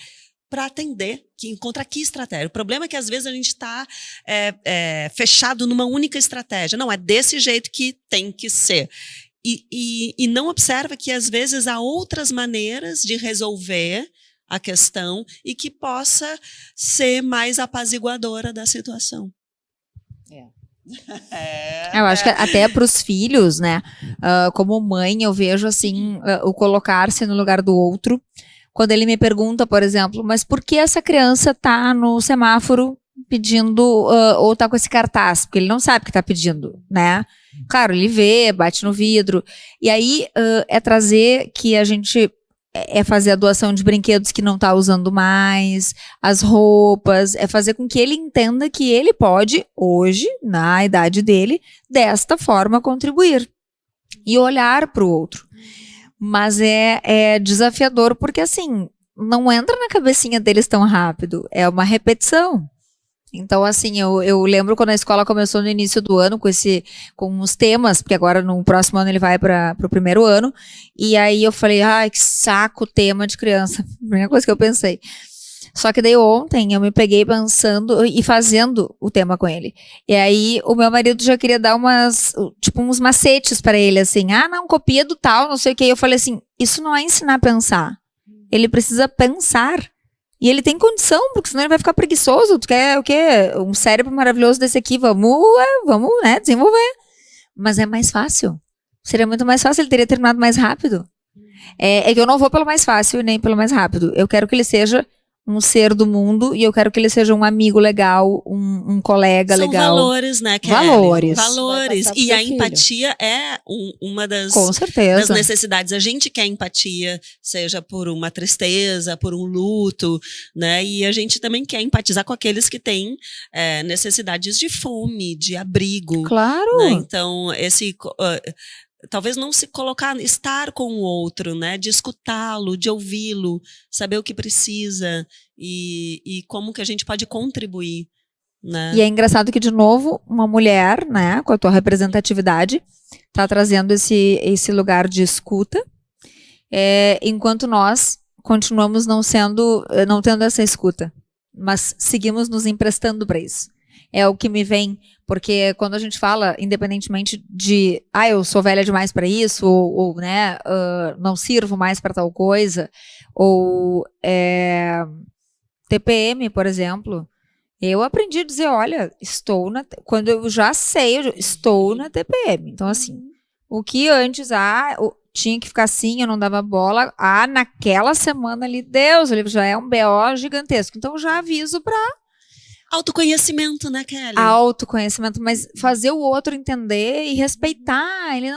para atender, encontrar que estratégia. O problema é que, às vezes, a gente está fechado numa única estratégia. Não, é desse jeito que tem que ser. E não observa que, às vezes, há outras maneiras de resolver a questão e que possa ser mais apaziguadora da situação.
Eu acho que até para os filhos, né? Como mãe, eu vejo assim o colocar-se no lugar do outro. Quando ele me pergunta, por exemplo, mas por que essa criança tá no semáforo pedindo ou tá com esse cartaz? Porque ele não sabe que tá pedindo, né? Claro, ele vê, bate no vidro. E aí é trazer que a gente é fazer a doação de brinquedos que não está usando mais, as roupas, é fazer com que ele entenda que ele pode, hoje, na idade dele, desta forma contribuir. E olhar para o outro. Mas é desafiador porque, assim, não entra na cabecinha deles tão rápido. É uma repetição. Então, assim, eu lembro quando a escola começou no início do ano com os temas, porque agora no próximo ano ele vai para o primeiro ano, e aí eu falei, ai, que saco tema de criança. Primeira coisa que eu pensei. Só que daí ontem eu me peguei pensando e fazendo o tema com ele. E aí o meu marido já queria dar uns macetes para ele, assim, não, copia do tal, não sei o que. E eu falei assim, isso não é ensinar a pensar. Ele precisa pensar. E ele tem condição, porque senão ele vai ficar preguiçoso. Tu quer o quê? Um cérebro maravilhoso desse aqui, vamos, né, desenvolver. Mas é mais fácil. Seria muito mais fácil, ele teria terminado mais rápido. É que eu não vou pelo mais fácil nem pelo mais rápido. Eu quero que ele seja um ser do mundo e eu quero que ele seja um amigo legal, um colega
São
legal.
Valores, né, Kelly?
Valores.
Valores.
Vai passar pro
E
seu
a
filho.
empatia é uma das
Com certeza.
das necessidades. A gente quer empatia, seja por uma tristeza, por um luto, né? E a gente também quer empatizar com aqueles que têm necessidades de fome, de abrigo.
Claro.
Né? Então, talvez não se colocar, estar com o outro, né? De escutá-lo, de ouvi-lo, saber o que precisa e como que a gente pode contribuir. Né?
E é engraçado que, de novo, uma mulher, né, com a tua representatividade, tá trazendo esse lugar de escuta, enquanto nós continuamos não tendo essa escuta, mas seguimos nos emprestando para isso. É o que me vem, porque quando a gente fala, independentemente de, eu sou velha demais para isso, ou né, não sirvo mais para tal coisa, ou TPM, por exemplo, eu aprendi a dizer, olha, quando eu já sei, estou na TPM. Então, assim, o que antes, tinha que ficar assim, eu não dava bola, naquela semana ali, Deus, ele já é um BO gigantesco. Então, eu já aviso para
Autoconhecimento, né, Kelly?
autoconhecimento, mas fazer o outro entender e respeitar. Ele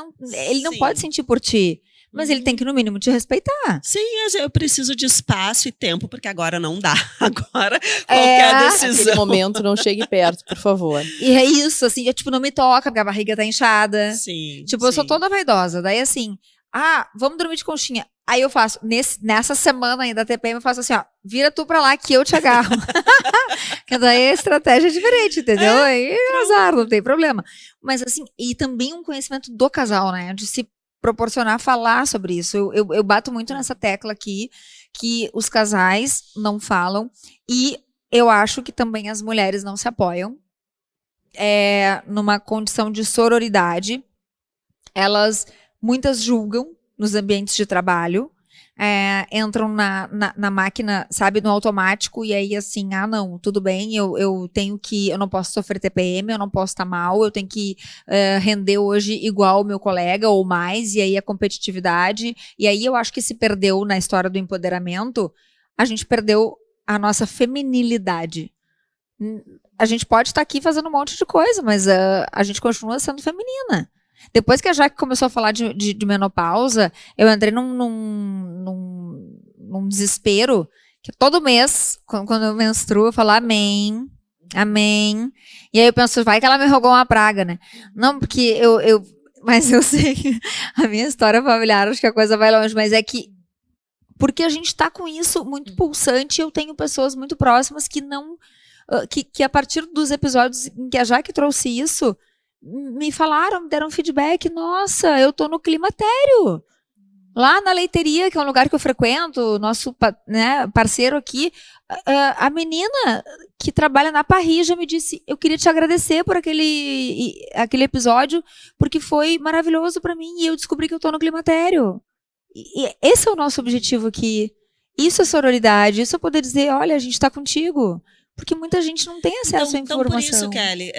não
Sim.
pode sentir por ti, mas ele tem que, no mínimo, te respeitar.
Sim, eu preciso de espaço e tempo, porque agora não dá. Agora, qualquer decisão.
Naquele momento, não chegue perto, por favor.
E é isso, assim, não me toca, porque a barriga tá inchada.
Sim,
Eu sou toda vaidosa. Daí, assim, vamos dormir de conchinha. Aí eu faço, nessa semana aí da TPM, eu faço assim, vira tu pra lá que eu te agarro. Que daí a estratégia é diferente, entendeu? Aí é azar, não tem problema. Mas assim, e também um conhecimento do casal, né? De se proporcionar falar sobre isso. Eu bato muito nessa tecla aqui, que os casais não falam, e eu acho que também as mulheres não se apoiam numa condição de sororidade. Muitas julgam nos ambientes de trabalho, entram na máquina, sabe, no automático, e aí assim, não, tudo bem, eu não posso sofrer TPM, eu não posso estar mal, eu tenho que render hoje igual o meu colega ou mais, e aí a competitividade, e aí eu acho que se perdeu na história do empoderamento, a gente perdeu a nossa feminilidade. A gente pode estar aqui fazendo um monte de coisa, mas a gente continua sendo feminina. Depois que a Jaque começou a falar de menopausa, eu entrei num desespero, que todo mês, quando eu menstruo, eu falo amém, amém. E aí eu penso, vai que ela me rogou uma praga, né? Não, porque mas eu sei que a minha história familiar, acho que a coisa vai longe, mas é que porque a gente tá com isso muito pulsante, eu tenho pessoas muito próximas que não, que a partir dos episódios em que a Jaque trouxe isso, me falaram, me deram feedback, nossa, eu tô no climatério. Lá na leiteria, que é um lugar que eu frequento, nosso parceiro aqui, a menina que trabalha na Parrija me disse, eu queria te agradecer por aquele episódio, porque foi maravilhoso para mim e eu descobri que eu tô no climatério. E esse é o nosso objetivo aqui. Isso é sororidade, isso é poder dizer, olha, a gente tá contigo. Porque muita gente não tem acesso à informação.
Então, por isso, Kelly,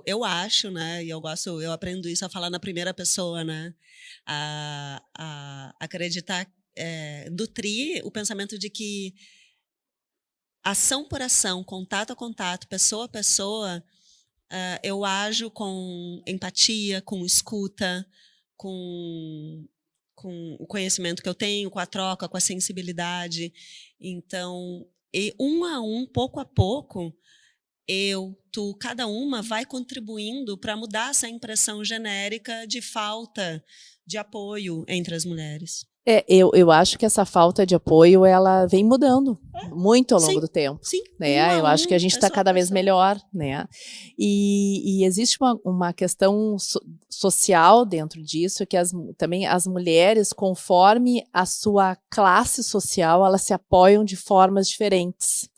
eu acho, né, e eu aprendo isso a falar na primeira pessoa, né, a acreditar, nutrir o pensamento de que ação por ação, contato a contato, pessoa a pessoa, eu ajo com empatia, com escuta, com com o conhecimento que eu tenho, com a troca, com a sensibilidade. Então, um a um, pouco a pouco, cada uma vai contribuindo para mudar essa impressão genérica de falta de apoio entre as mulheres.
Eu acho que essa falta de apoio, ela vem mudando muito ao longo do tempo.
Sim.
Né? Eu acho que a gente está cada vez melhor. Né? E existe uma questão social dentro disso, que também as mulheres, conforme a sua classe social, elas se apoiam de formas diferentes.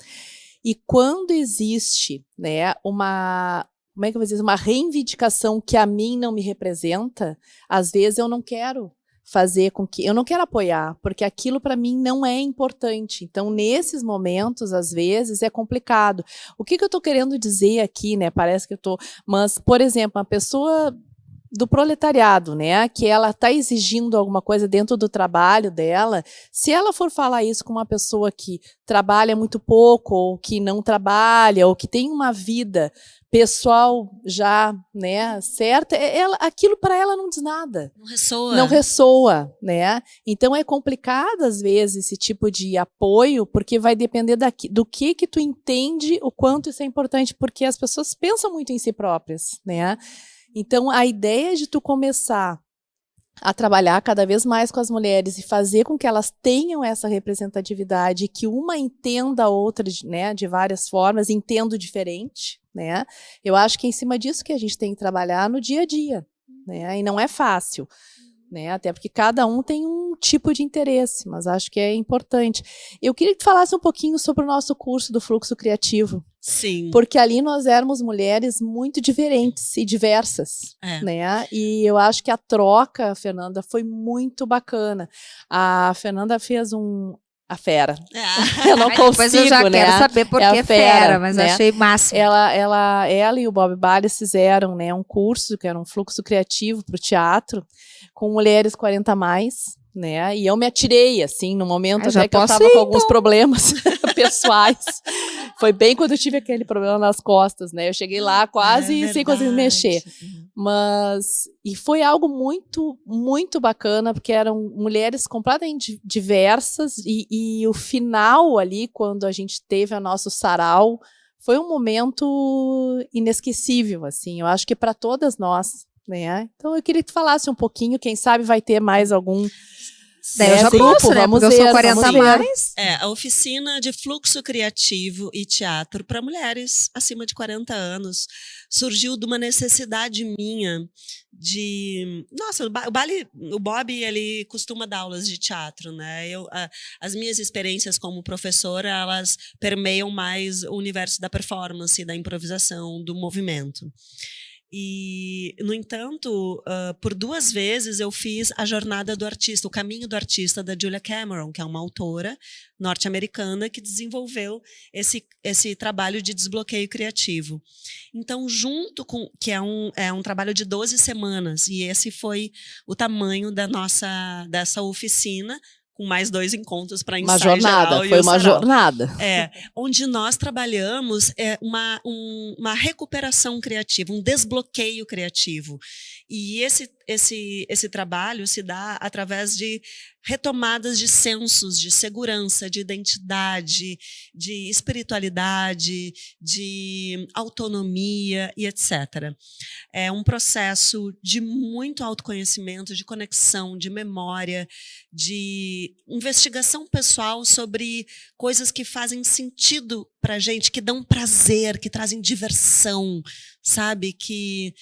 E quando existe, né, como é que eu vou dizer, uma reivindicação que a mim não me representa, às vezes eu não quero fazer com que... Eu não quero apoiar, porque aquilo para mim não é importante. Então, nesses momentos, às vezes, é complicado. O que eu estou querendo dizer aqui, né? Parece que eu estou... Mas, por exemplo, uma pessoa do proletariado, né, que ela está exigindo alguma coisa dentro do trabalho dela, se ela for falar isso com uma pessoa que trabalha muito pouco, ou que não trabalha, ou que tem uma vida pessoal já, né, certa, aquilo para ela não diz nada.
Não ressoa.
Não ressoa, né? Então é complicado, às vezes, esse tipo de apoio, porque vai depender do que tu entende, o quanto isso é importante, porque as pessoas pensam muito em si próprias, né? Então, a ideia de tu começar a trabalhar cada vez mais com as mulheres e fazer com que elas tenham essa representatividade, que uma entenda a outra, né, de várias formas, entendo diferente, né? Eu acho que é em cima disso que a gente tem que trabalhar no dia a dia, né? E não é fácil, né? Até porque cada um tem um tipo de interesse, mas acho que é importante. Eu queria que tu falasse um pouquinho sobre o nosso curso do Fluxo Criativo.
Sim.
Porque ali nós éramos mulheres muito diferentes e diversas, né? E eu acho que a troca, Fernanda, foi muito bacana. A Fernanda fez a fera. Eu não consigo,
depois eu já quero saber por que fera, mas
né?
eu achei máximo.
Ela e o Bob Balles fizeram, né, um curso que era um fluxo criativo para o teatro, com mulheres 40 a mais, né? E eu me atirei, assim, no momento até que eu estava com alguns problemas pessoais. Foi bem quando eu tive aquele problema nas costas, né? Eu cheguei lá quase sem conseguir mexer. E foi algo muito, muito bacana, porque eram mulheres completamente diversas, e o final ali, quando a gente teve o nosso sarau, foi um momento inesquecível, assim, eu acho que para todas nós, né? Então eu queria que tu falasse um pouquinho, quem sabe vai ter mais algum...
Eu já posso, né?
Vamos
porque
ver,
eu sou 40 a mais.
A oficina de fluxo criativo e teatro para mulheres acima de 40 anos surgiu de uma necessidade minha de... Nossa, o Bob, ele costuma dar aulas de teatro, né? As minhas experiências como professora, elas permeiam mais o universo da performance, da improvisação, do movimento. E, no entanto, por 2 vezes eu fiz a jornada do artista, o caminho do artista da Julia Cameron, que é uma autora norte-americana que desenvolveu esse trabalho de desbloqueio criativo. Então, que é um trabalho de 12 semanas, e esse foi o tamanho dessa oficina, com mais 2 encontros para ensaio
geral. Uma jornada, foi uma jornada.
Onde nós trabalhamos uma recuperação criativa, um desbloqueio criativo. E esse trabalho se dá através de retomadas de sensos de segurança, de identidade, de espiritualidade, de autonomia e etc. É um processo de muito autoconhecimento, de conexão, de memória, de investigação pessoal sobre coisas que fazem sentido para a gente, que dão prazer, que trazem diversão, sabe? Que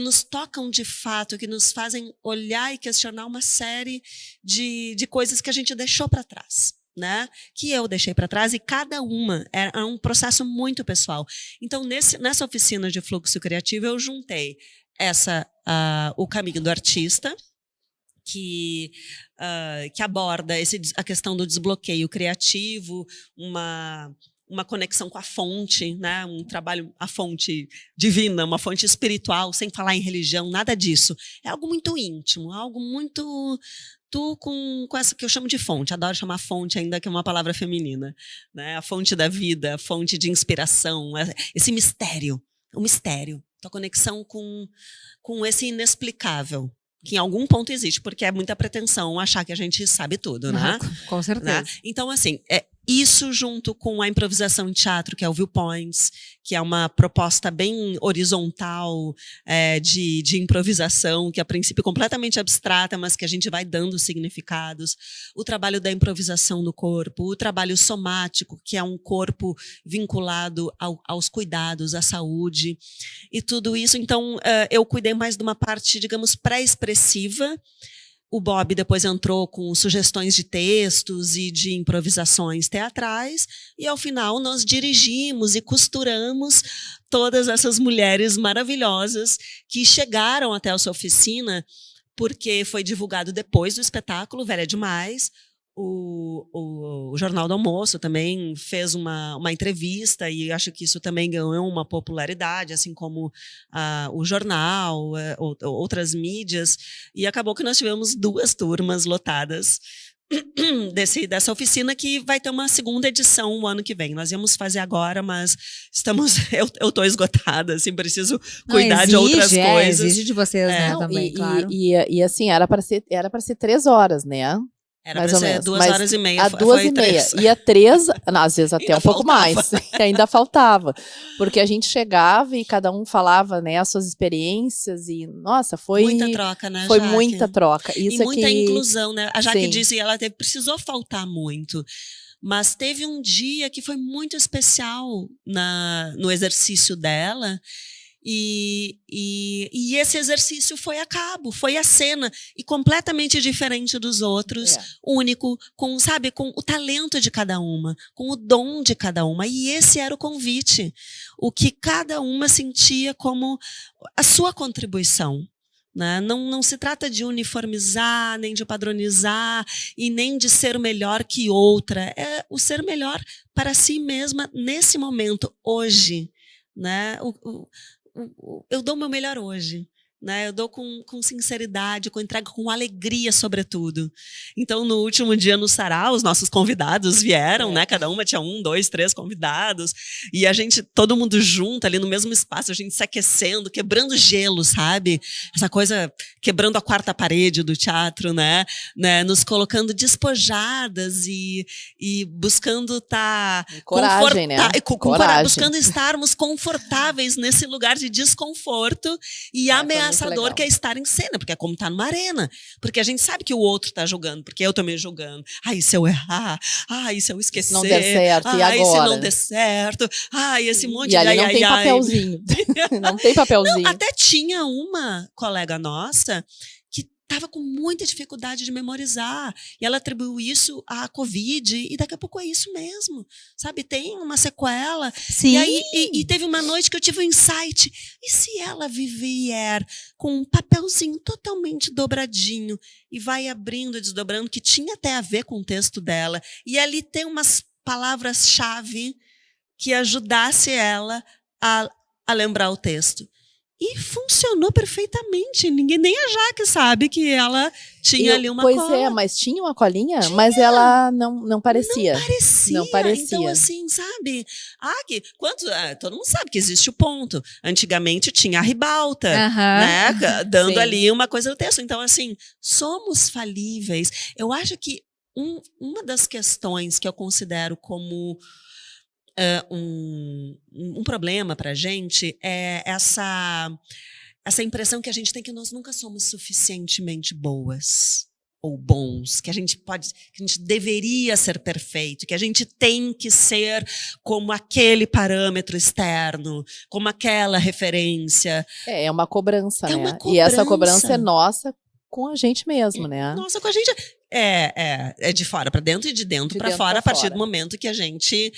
nos tocam de fato, que nos fazem olhar e questionar uma série de coisas que a gente deixou para trás, né? Que eu deixei para trás, e cada uma é um processo muito pessoal. Então, nessa oficina de fluxo criativo, eu juntei o caminho do artista, que aborda a questão do desbloqueio criativo, uma conexão com a fonte, né? Um trabalho, a fonte divina, uma fonte espiritual, sem falar em religião, nada disso. É algo muito íntimo, algo muito... com essa que eu chamo de fonte, adoro chamar fonte, ainda que é uma palavra feminina, né? A fonte da vida, a fonte de inspiração, esse mistério, o mistério, tua conexão com esse inexplicável, Que em algum ponto existe, porque é muita pretensão achar que a gente sabe tudo, né?
Com certeza.
Né? Então, assim, isso junto com a improvisação em teatro, que é o Viewpoints, que é uma proposta bem horizontal de improvisação, que a princípio é completamente abstrata, mas que a gente vai dando significados. O trabalho da improvisação no corpo, o trabalho somático, que é um corpo vinculado aos cuidados, à saúde, e tudo isso. Então, eu cuidei mais de uma parte, digamos, pré-expressiva. O Bob depois entrou com sugestões de textos e de improvisações teatrais, e ao final nós dirigimos e costuramos todas essas mulheres maravilhosas que chegaram até a sua oficina, porque foi divulgado depois do espetáculo, Velha Demais. O Jornal do Almoço também fez uma entrevista, e acho que isso também ganhou uma popularidade, assim como o jornal, outras mídias, e acabou que nós tivemos 2 turmas lotadas dessa oficina, que vai ter uma segunda edição o ano que vem. Nós íamos fazer agora, mas eu estou esgotada, assim, preciso cuidar de outras coisas.
Exige de vocês, né, também, claro.
E assim, era para ser 3 horas, né?
Era
mais
pra
ou
ser
menos.
2 horas e meia,
a
foi
2 e meia.
3.
E a 3, às vezes até
Ainda
um pouco
faltava.
mais. Ainda faltava. Porque a gente chegava e cada um falava, né, as suas experiências, e, nossa, foi...
Muita troca, né,
Foi
Jaque?
muita troca. Isso
e muita inclusão, né? A Jaque
Sim.
disse, ela precisou faltar muito. Mas teve um dia que foi muito especial no exercício dela, e esse exercício foi a cabo, foi a cena, e completamente diferente dos outros, único, com o talento de cada uma, com o dom de cada uma, e esse era o convite, o que cada uma sentia como a sua contribuição. Né? Não se trata de uniformizar, nem de padronizar, e nem de ser melhor que outra, é o ser melhor para si mesma nesse momento, hoje. Né? Eu dou o meu melhor hoje, né? Eu dou com sinceridade, com entrega, com alegria, sobretudo. Então, no último dia no sarau, os nossos convidados vieram, né? Cada uma tinha 1, 2, 3 convidados, e a gente, todo mundo junto ali no mesmo espaço, a gente se aquecendo, quebrando gelo, sabe? Essa coisa, quebrando a 4ª parede do teatro, né? Nos colocando despojadas e buscando estar
coragem, né?
Coragem. Buscando estarmos confortáveis nesse lugar de desconforto e ameaçador, que é estar em cena, porque é como estar numa arena, porque a gente sabe que o outro está julgando, porque eu também julgando. E se eu errar? E se eu esquecer?
Se não der certo, e agora?
E se não der certo? Esse monte de
ali não tem papelzinho. Não tem papelzinho.
Não, até tinha uma colega nossa que estava com muita dificuldade de memorizar, e ela atribuiu isso à Covid, e daqui a pouco é isso mesmo, sabe? Tem uma sequela.
Sim.
E aí e teve uma noite que eu tive um insight, e se ela vier com um papelzinho totalmente dobradinho, e vai abrindo e desdobrando, que tinha até a ver com o texto dela, e ali tem umas palavras-chave que ajudasse ela a lembrar o texto. E funcionou perfeitamente. Ninguém, nem a Jaque sabe que ela tinha ali uma cola.
Pois é, mas tinha uma colinha, mas ela não parecia.
Não parecia. Então, assim, sabe? Todo mundo sabe que existe o ponto. Antigamente tinha a ribalta, né? Dando ali uma coisa no texto. Então, assim, somos falíveis. Eu acho que uma das questões que eu considero como um problema para a gente é essa impressão que a gente tem que nós nunca somos suficientemente boas ou bons, que a gente deveria ser perfeito, que a gente tem que ser como aquele parâmetro externo, como aquela referência.
É uma cobrança, né?
Uma cobrança.
E essa cobrança é nossa com a gente mesmo, né?
Nossa, com a gente é de fora para dentro e de dentro para fora, a partir do momento que a gente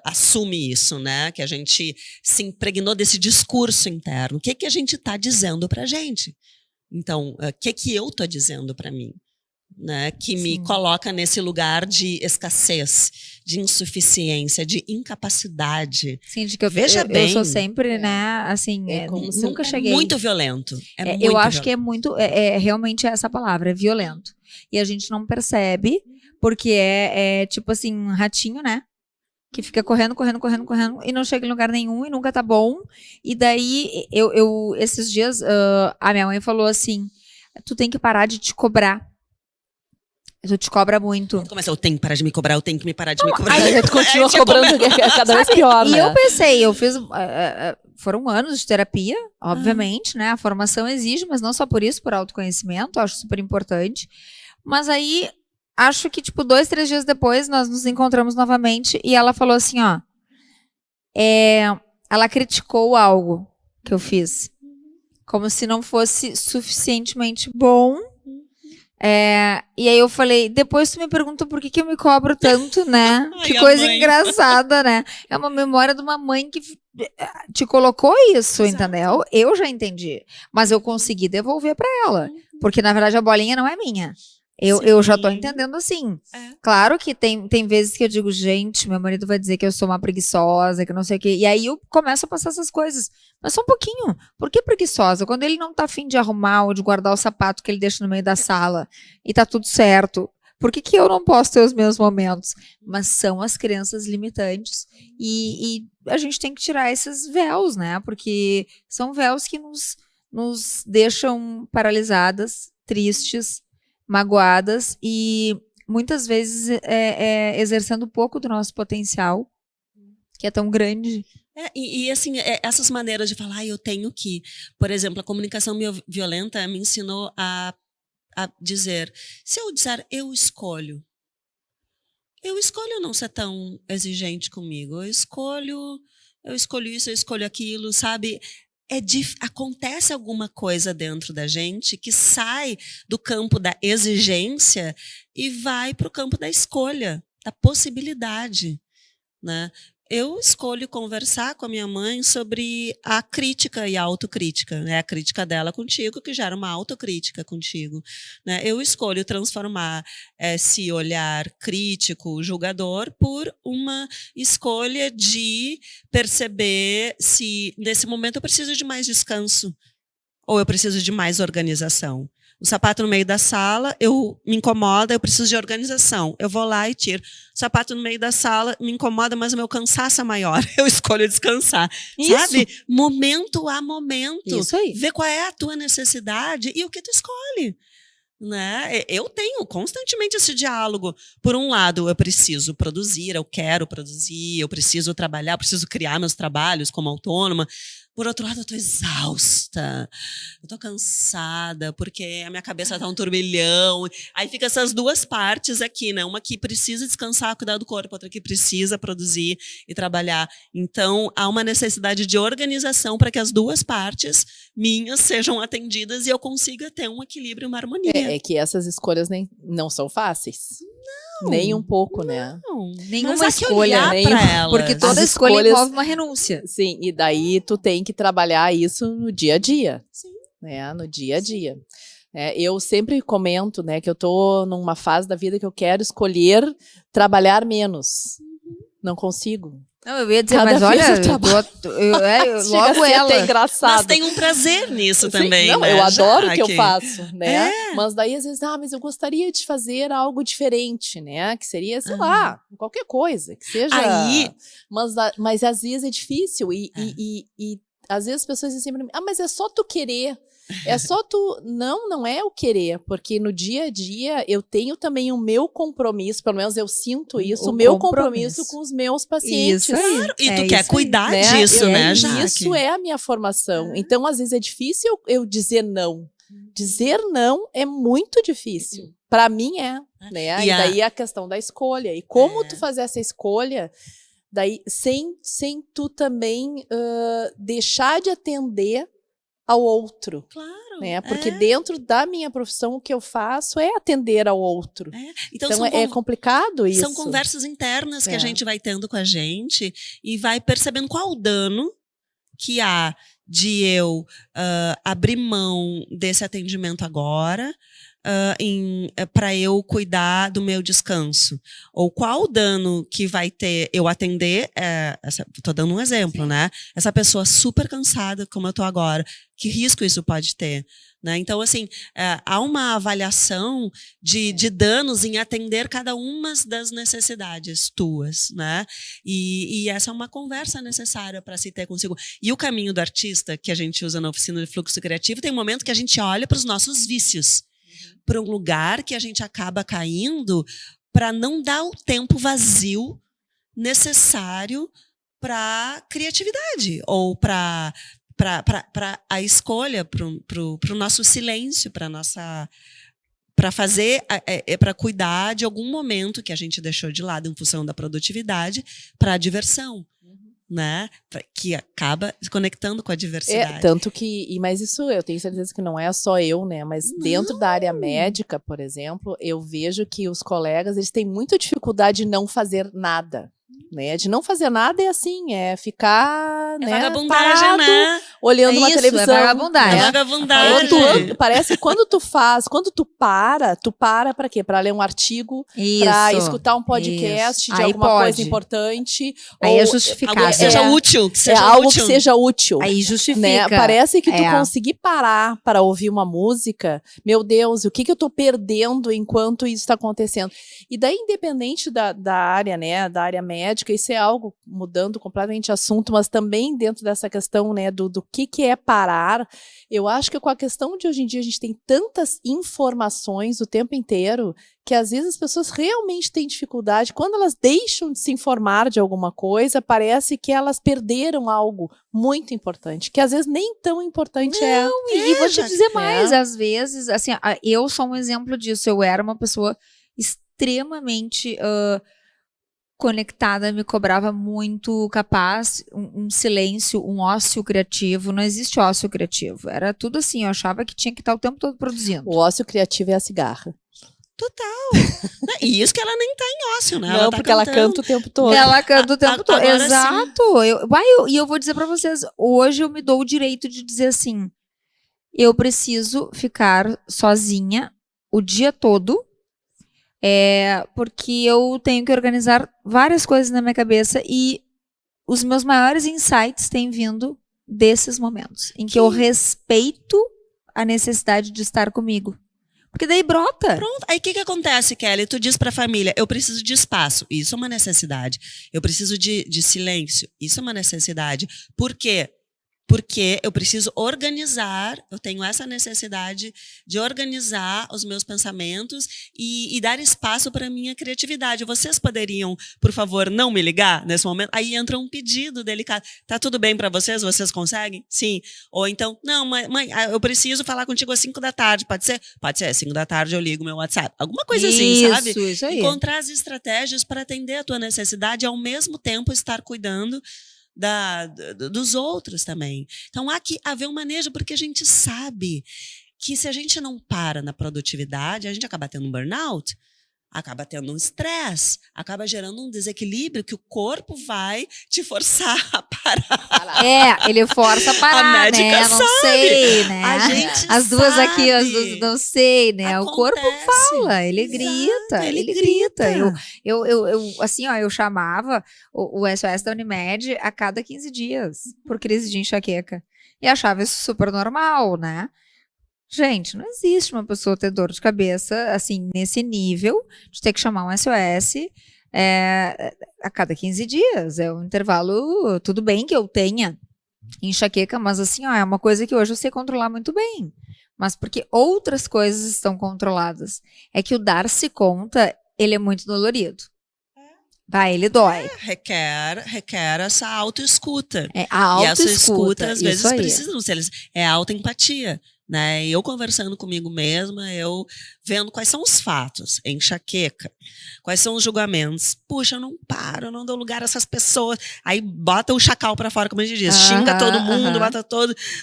assume isso, né? Que a gente se impregnou desse discurso interno. O que a gente está dizendo para a gente? Então, o que eu estou dizendo para mim? Né, que me coloca nesse lugar de escassez, de insuficiência, de incapacidade.
Sim, de que
bem,
eu sou sempre, né, assim, nunca cheguei.
Muito violento.
Eu acho que é muito, realmente essa palavra, é violento. E a gente não percebe, porque é tipo assim, um ratinho, né? Que fica correndo, e não chega em lugar nenhum, e nunca tá bom. E daí, esses dias, a minha mãe falou assim, tu tem que parar de te cobrar. Tu te cobra muito.
Começa, eu tenho que parar de me cobrar, eu tenho que me parar de me cobrar.
Aí tu continua cobrando, que é cada vez
Sabe?
pior,
E
né?
eu pensei, eu fiz. Foram anos de terapia, obviamente, né? A formação exige, mas não só por isso, por autoconhecimento, acho super importante. Mas aí, acho que, tipo, 2, 3 dias depois, nós nos encontramos novamente e ela falou assim, ó. Ela criticou algo que eu fiz. Como se não fosse suficientemente bom. E aí eu falei, depois tu me pergunta por que eu me cobro tanto, né?
Ai,
Que
a
coisa
mãe.
engraçada, né? É uma memória de uma mãe que te colocou isso,
Exato.
entendeu? Eu já entendi. Mas eu consegui devolver pra ela. Porque, na verdade, a bolinha não é minha. Eu já tô
Sim.
entendendo assim.
É.
Claro que tem vezes que eu digo, gente, meu marido vai dizer que eu sou uma preguiçosa, que não sei o quê. E aí eu começo a passar essas coisas. Mas só um pouquinho. Por que preguiçosa? Quando ele não tá afim de arrumar ou de guardar o sapato que ele deixa no meio da sala e tá tudo certo. Por que eu não posso ter os meus momentos? Mas são as crenças limitantes. E a gente tem que tirar esses véus, né? Porque são véus que nos deixam paralisadas, tristes, magoadas e muitas vezes exercendo pouco do nosso potencial, que é tão grande.
E assim, essas maneiras de falar, eu tenho que. Por exemplo, a comunicação violenta me ensinou a dizer, se eu disser eu escolho não ser tão exigente comigo, eu escolho isso, eu escolho aquilo, sabe? Acontece alguma coisa dentro da gente que sai do campo da exigência e vai para o campo da escolha, da possibilidade, né? Eu escolho conversar com a minha mãe sobre a crítica e a autocrítica, né? A crítica dela contigo, que gera uma autocrítica contigo, né? Eu escolho transformar esse olhar crítico, julgador, por uma escolha de perceber se, nesse momento, eu preciso de mais descanso ou eu preciso de mais organização. O sapato no meio da sala, me incomoda, eu preciso de organização. Eu vou lá e tiro. O sapato no meio da sala me incomoda, mas o meu cansaço é maior. Eu escolho descansar.
Isso.
Sabe? Momento a momento.
Isso aí.
Ver qual é a tua necessidade e o que tu escolhe. Né? Eu tenho constantemente esse diálogo. Por um lado, eu preciso produzir, eu quero produzir, eu preciso trabalhar, eu preciso criar meus trabalhos como autônoma. Por outro lado, eu estou exausta, eu estou cansada, porque a minha cabeça está um turbilhão. Aí fica essas duas partes aqui, né? Uma que precisa descansar, cuidar do corpo, outra que precisa produzir e trabalhar. Então, há uma necessidade de organização para que as duas partes minhas sejam atendidas e eu consiga ter um equilíbrio e uma harmonia.
É que essas escolhas não são fáceis.
Não,
nem um pouco, né?
Não,
Nenhuma
mas há que
escolha,
olhar pra elas.
Porque toda
As
escolha
escolhas-
envolve uma renúncia.
Sim, e daí tu tem que trabalhar isso no dia a dia.
Sim.
Né? No dia a dia. Eu sempre comento, né, que eu tô numa fase da vida que eu quero escolher trabalhar menos. Não consigo.
Não, eu ia dizer,
Cada
mas
vez
olha,
eu trabalho.
logo
Chega a ser
ela.
até engraçado.
Mas tem um prazer nisso
Sim,
também,
não,
né,
eu adoro o que eu
Jaque?
faço, né?
É.
Mas daí, às vezes, mas eu gostaria de fazer algo diferente, né? Que seria, sei lá, qualquer coisa, que seja...
Aí-
Mas às vezes é difícil e às vezes as pessoas dizem pra mim, mas é só tu querer. É só tu... Não é o querer, porque no dia a dia eu tenho também o meu compromisso, pelo menos eu sinto isso,
O
o meu
compromisso.
compromisso com os meus pacientes.
Isso aí.
E
É
tu
isso
quer
aí.
cuidar
Né?
disso, né, Jaque?
Isso é a minha formação. Então, às vezes, é difícil eu dizer não. Dizer não é muito difícil. Para mim é. Né?
E
E
a-
daí a questão da escolha. E como tu fazer essa escolha, daí sem tu também deixar de atender ao outro.
Claro.
Né? Porque dentro da minha profissão, o que eu faço é atender ao outro.
Então,
Então, é complicado isso.
são conversas internas que a
É.
gente vai tendo com a gente e vai percebendo qual o dano que há de eu abrir mão desse atendimento agora, para eu cuidar do meu descanso? Ou qual o dano que vai ter eu atender? Estou dando um exemplo, né? Essa pessoa super cansada, como eu estou agora, que risco isso pode ter? Né? Então, assim, há uma avaliação de danos em atender cada uma das necessidades tuas, né? E essa é uma conversa necessária para se ter consigo. E o caminho do artista, que a gente usa na oficina de fluxo criativo, tem um momento que a gente olha para os nossos vícios, para um lugar que a gente acaba caindo para não dar o tempo vazio necessário para criatividade ou para a escolha, para o nosso silêncio, para fazer, para cuidar de algum momento que a gente deixou de lado em função da produtividade, para a diversão, né? Que acaba se conectando com a diversidade.
Tanto que, mas isso eu tenho certeza que não é só eu, né? Mas dentro da área médica, por exemplo, eu vejo que os colegas, eles têm muita dificuldade de não fazer nada. Né? De não fazer nada é assim, ficar
vagabundagem,
parado,
né?
olhando uma televisão.
É vagabundagem.
É vagabundagem.
Parece que quando tu para quê? Para ler um artigo, para escutar um podcast de alguma coisa importante.
Aí é justificado.
Algo que seja útil. Que seja
algo
útil.
que seja útil.
Aí justifica.
Né? Parece que tu conseguir parar para ouvir uma música, meu Deus, o que eu tô perdendo enquanto isso está acontecendo? E daí, independente da área, né, da área médica, isso é algo, mudando completamente de assunto, mas também dentro dessa questão, né, do que é parar, eu acho que com a questão de hoje em dia a gente tem tantas informações o tempo inteiro, que às vezes as pessoas realmente têm dificuldade, quando elas deixam de se informar de alguma coisa, parece que elas perderam algo muito importante, que às vezes nem tão importante
e vou te dizer mais, às vezes, assim, eu sou um exemplo disso, eu era uma pessoa extremamente conectada, me cobrava muito, capaz, um silêncio, um ócio criativo. Não existe ócio criativo. Era tudo assim, eu achava que tinha que estar o tempo todo produzindo.
O ócio criativo é a cigarra.
Total. E isso que ela nem tá em ócio, né?
Não, porque ela canta o tempo todo.
Ela canta o tempo todo.
Agora
Exato. E eu vou dizer pra vocês, hoje eu me dou o direito de dizer assim, eu preciso ficar sozinha o dia todo, porque eu tenho que organizar várias coisas na minha cabeça e os meus maiores insights têm vindo desses momentos, em que eu respeito a necessidade de estar comigo. Porque daí brota.
Pronto. Aí o que acontece, Kelly? Tu diz pra família, eu preciso de espaço. Isso é uma necessidade. Eu preciso de silêncio. Isso é uma necessidade. Por quê? Porque eu preciso organizar, eu tenho essa necessidade de organizar os meus pensamentos e dar espaço para a minha criatividade. Vocês poderiam, por favor, não me ligar nesse momento? Aí entra um pedido delicado. Tá tudo bem para vocês? Vocês conseguem? Sim. Ou então, não, mãe, eu preciso falar contigo às 5 da tarde. Pode ser? Pode ser. Às 5 da tarde eu ligo meu WhatsApp. Alguma coisa assim, sabe?
Isso aí.
Encontrar as estratégias para atender a tua necessidade e, ao mesmo tempo, estar cuidando dos outros também. Então há que haver um manejo, porque a gente sabe que se a gente não para na produtividade, a gente acaba tendo um burnout, acaba tendo um estresse, acaba gerando um desequilíbrio que o corpo vai te forçar a parar.
Ele força a parar,
A médica
né? Não
sabe.
sei, né?
A gente
as duas
sabe.
aqui, as duas não sei, né?
Acontece.
O corpo fala, ele
Exato,
grita,
ele
grita. Eu assim, ó, eu chamava o SOS da Unimed a cada 15 dias por crise de enxaqueca. E achava isso super normal, né? Gente, não existe uma pessoa ter dor de cabeça, assim, nesse nível, de ter que chamar um SOS a cada 15 dias. É um intervalo, tudo bem que eu tenha enxaqueca, mas assim, ó, é uma coisa que hoje eu sei controlar muito bem. Mas porque outras coisas estão controladas. É que o dar-se conta, ele é muito dolorido. Ele dói.
Requer essa autoescuta.
A autoescuta.
E essa escuta, às vezes,
aí.
precisa não ser. É autoempatia. Né? Eu conversando comigo mesma, eu vendo quais são os fatos, enxaqueca, quais são os julgamentos. Puxa, eu não paro, eu não dou lugar a essas pessoas. Aí bota o chacal pra fora, como a gente diz, xinga todo mundo,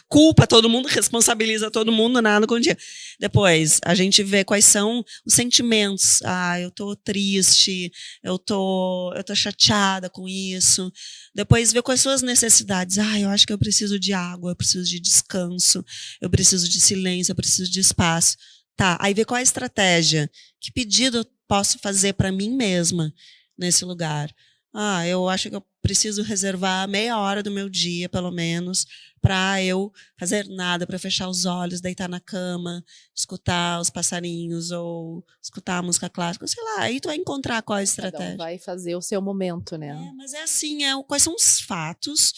culpa todo mundo, responsabiliza todo mundo, nada com o dia. Depois, a gente vê quais são os sentimentos. Eu tô triste, eu tô chateada com isso. Depois, ver quais são as necessidades. Eu acho que eu preciso de água, eu preciso de descanso, eu preciso de silêncio, eu preciso de espaço. Tá, aí ver qual é a estratégia. Que pedido eu posso fazer para mim mesma nesse lugar? Eu acho que eu preciso reservar meia hora do meu dia, pelo menos, para eu fazer nada, para fechar os olhos, deitar na cama, escutar os passarinhos ou escutar a música clássica, sei lá. Aí tu vai encontrar qual é a estratégia.
Cada um vai fazer o seu momento, né?
Mas é assim, quais são os fatos,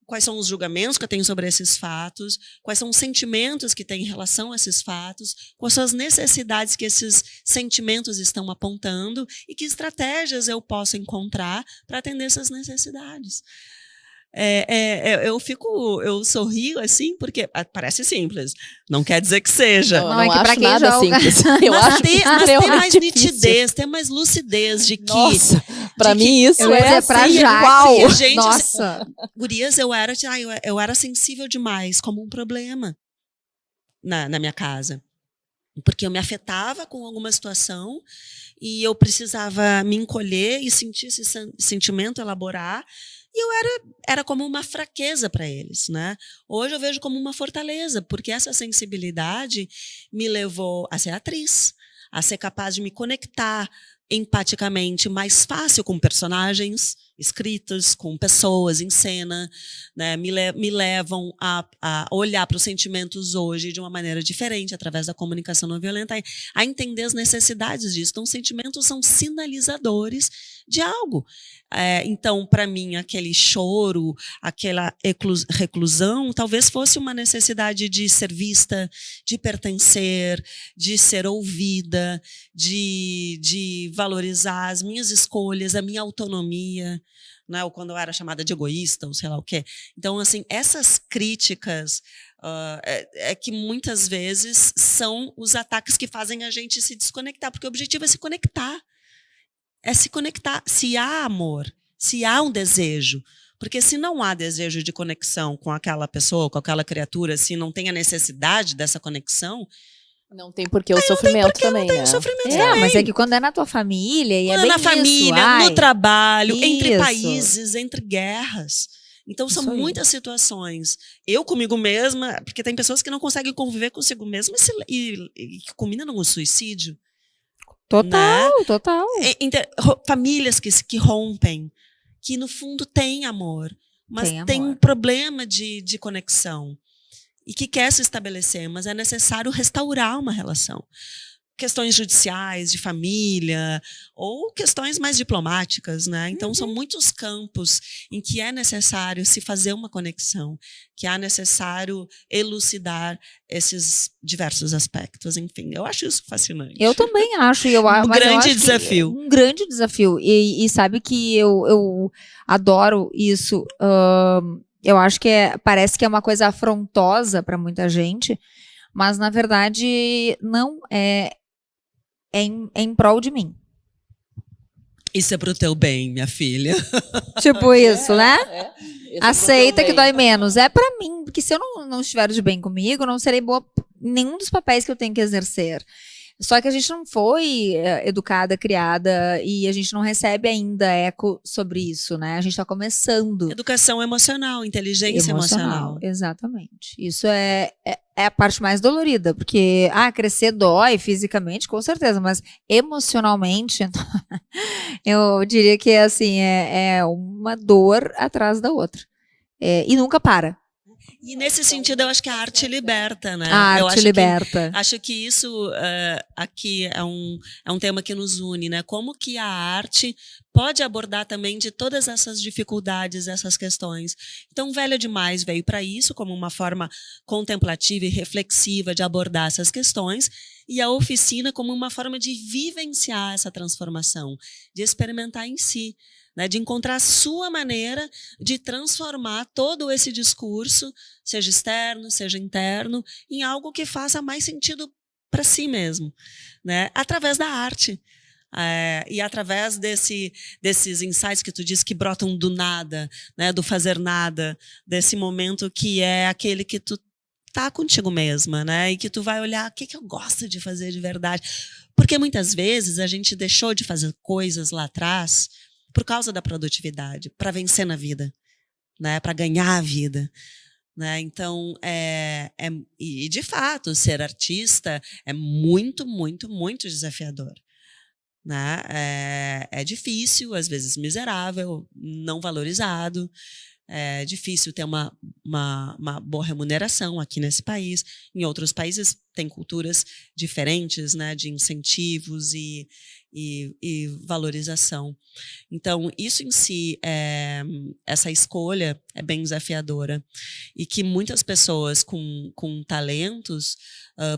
quais são os julgamentos que eu tenho sobre esses fatos, quais são os sentimentos que têm em relação a esses fatos, quais são as necessidades que esses sentimentos estão apontando e que estratégias eu posso encontrar para atender essas necessidades. Eu sorrio assim porque parece simples, não quer dizer que seja.
Não é que
pra
acho
quem
nada
joga-
simples. Eu acho
Ter mais
difícil.
nitidez, ter mais lucidez de que
Nossa, pra
de
mim
que-
isso
Eu ia
é
dizer pra
assim,
Jaque,
uau.
gente,
nossa.
gurias, eu era sensível demais como um problema na minha casa. Porque eu me afetava com alguma situação e eu precisava me encolher e sentir esse sentimento, elaborar. E eu era como uma fraqueza para eles, né? Hoje eu vejo como uma fortaleza, porque essa sensibilidade me levou a ser atriz, a ser capaz de me conectar empaticamente mais fácil com personagens escritos, com pessoas em cena, né? Me levam a olhar para os sentimentos hoje de uma maneira diferente, através da comunicação não violenta, a entender as necessidades disso. Então, os sentimentos são sinalizadores de algo. Então, para mim, aquele choro, aquela reclusão, talvez fosse uma necessidade de ser vista, de pertencer, de ser ouvida, de valorizar as minhas escolhas, a minha autonomia, né? Ou quando eu era chamada de egoísta, ou sei lá o quê. Então, assim, essas críticas que muitas vezes são os ataques que fazem a gente se desconectar, porque o objetivo é se conectar. É se conectar. Se há amor, se há um desejo. Porque se não há desejo de conexão com aquela pessoa, com aquela criatura, se não tem a necessidade dessa conexão,
Não tem por que o sofrimento também,
tem
né?
o sofrimento
É,
também.
mas é que quando é na tua família, e é
Quando
bem
na
isso,
família,
ai,
no trabalho, entre
isso.
países, entre guerras. Então, são
Isso aí.
muitas situações. Eu comigo mesma, porque tem pessoas que não conseguem conviver consigo mesma e que culminam no suicídio.
Total, total.
Famílias que rompem, que no fundo têm amor, mas
Tem
tem um
amor.
problema de conexão e que quer se estabelecer, mas é necessário restaurar uma relação. Questões judiciais, de família, ou questões mais diplomáticas, né? Então, são muitos campos em que é necessário se fazer uma conexão, que é necessário elucidar esses diversos aspectos. Enfim, eu acho isso fascinante.
Eu também acho.
Um
Mas eu
grande
acho que
desafio.
Um grande desafio. E sabe que eu adoro isso. Eu acho que parece que é uma coisa afrontosa para muita gente, mas na verdade não é. É em prol de mim.
Isso é pro teu bem, minha filha.
Tipo isso, né?
Esse
Aceita
é o
que
meu bem.
dói menos. É pra mim, porque se eu não estiver de bem comigo, eu não serei boa em nenhum dos papéis que eu tenho que exercer. Só que a gente não foi educada, criada, e a gente não recebe ainda eco sobre isso, né? A gente tá começando.
Educação emocional, inteligência emocional.
Exatamente. Isso é a parte mais dolorida, porque crescer dói fisicamente, com certeza, mas emocionalmente, eu diria que assim, é uma dor atrás da outra. E nunca para.
E nesse sentido, eu acho que a arte liberta, né?
A
eu
arte
acho
liberta.
Acho que isso aqui é um tema que nos une, né? Como que a arte pode abordar também de todas essas dificuldades, essas questões. Então, Velha Demais veio para isso, como uma forma contemplativa e reflexiva de abordar essas questões, e a oficina como uma forma de vivenciar essa transformação, de experimentar em si, né, de encontrar a sua maneira de transformar todo esse discurso, seja externo, seja interno, em algo que faça mais sentido para si mesmo, né, através da arte. E através desses insights que tu diz que brotam do nada, né, do fazer nada, desse momento que é aquele que tu tá contigo mesma, né, e que tu vai olhar o que eu gosto de fazer de verdade. Porque muitas vezes a gente deixou de fazer coisas lá atrás por causa da produtividade, para vencer na vida, né, para ganhar a vida. né? Então, e de fato, ser artista é muito, muito, muito desafiador. Né? É difícil, às vezes miserável, não valorizado. É difícil ter uma boa remuneração aqui nesse país. Em outros países tem culturas diferentes, né, de incentivos e valorização. Então, isso em si, essa escolha é bem desafiadora. E que muitas pessoas com talentos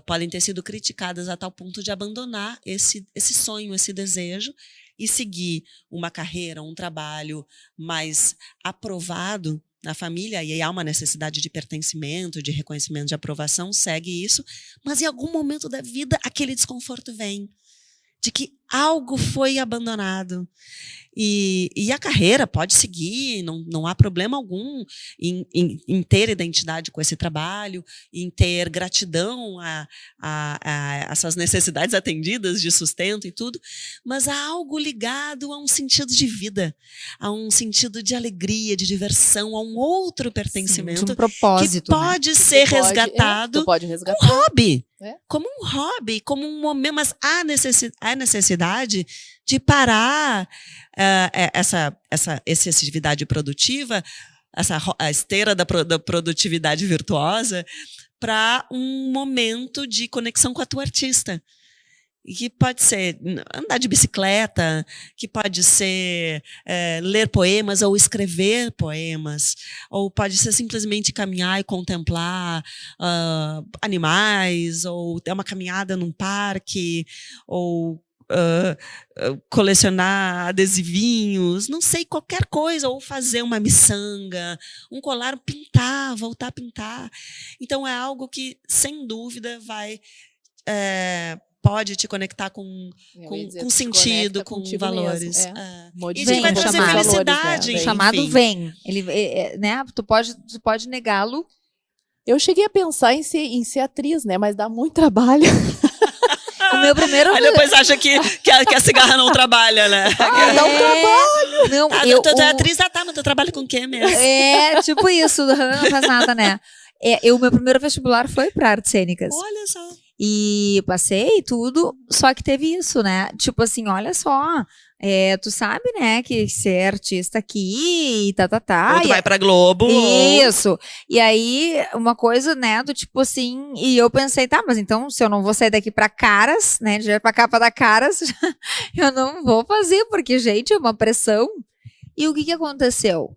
podem ter sido criticadas a tal ponto de abandonar esse sonho, esse desejo, e seguir uma carreira, um trabalho mais aprovado na família, e aí há uma necessidade de pertencimento, de reconhecimento, de aprovação, segue isso, mas em algum momento da vida aquele desconforto vem, de que algo foi abandonado. E a carreira pode seguir, não há problema algum em ter identidade com esse trabalho, em ter gratidão a essas necessidades atendidas de sustento e tudo, mas há algo ligado a um sentido de vida, a um sentido de alegria, de diversão, a um outro pertencimento.
Sim, de um propósito,
que pode ser resgatado como um hobby. Como um hobby, como um momento, mas há necessidade de parar essa excessividade produtiva, a esteira da produtividade virtuosa, para um momento de conexão com a tua artista. E que pode ser andar de bicicleta, que pode ser ler poemas ou escrever poemas, ou pode ser simplesmente caminhar e contemplar animais, ou ter uma caminhada num parque, ou colecionar adesivinhos, não sei, qualquer coisa, ou fazer uma miçanga, um colar, pintar, voltar a pintar. Então é algo que, sem dúvida, pode te conectar com sentido, com valores.
E
que vai trazer felicidade.
O chamado vem. Ele, né? Tu pode negá-lo.
Eu cheguei a pensar em ser atriz, né? Mas dá muito trabalho.
O meu primeiro...
Aí depois acha que a cigarra não trabalha, né?
Não trabalho.
Não,
tu é atriz, mas tu trabalha com o quê mesmo?
Tipo isso, não faz nada, né? O meu primeiro vestibular foi para artes cênicas.
Olha só.
E passei tudo, só que teve isso, né? Tipo assim, olha só, tu sabe, né, que ser artista aqui e tá.
Ou tu vai pra Globo.
Isso. E aí, uma coisa, né, do tipo assim, e eu pensei, tá, mas então, se eu não vou sair daqui pra Caras, né, direto pra capa da Caras, eu não vou fazer, porque, gente, é uma pressão. E o que aconteceu?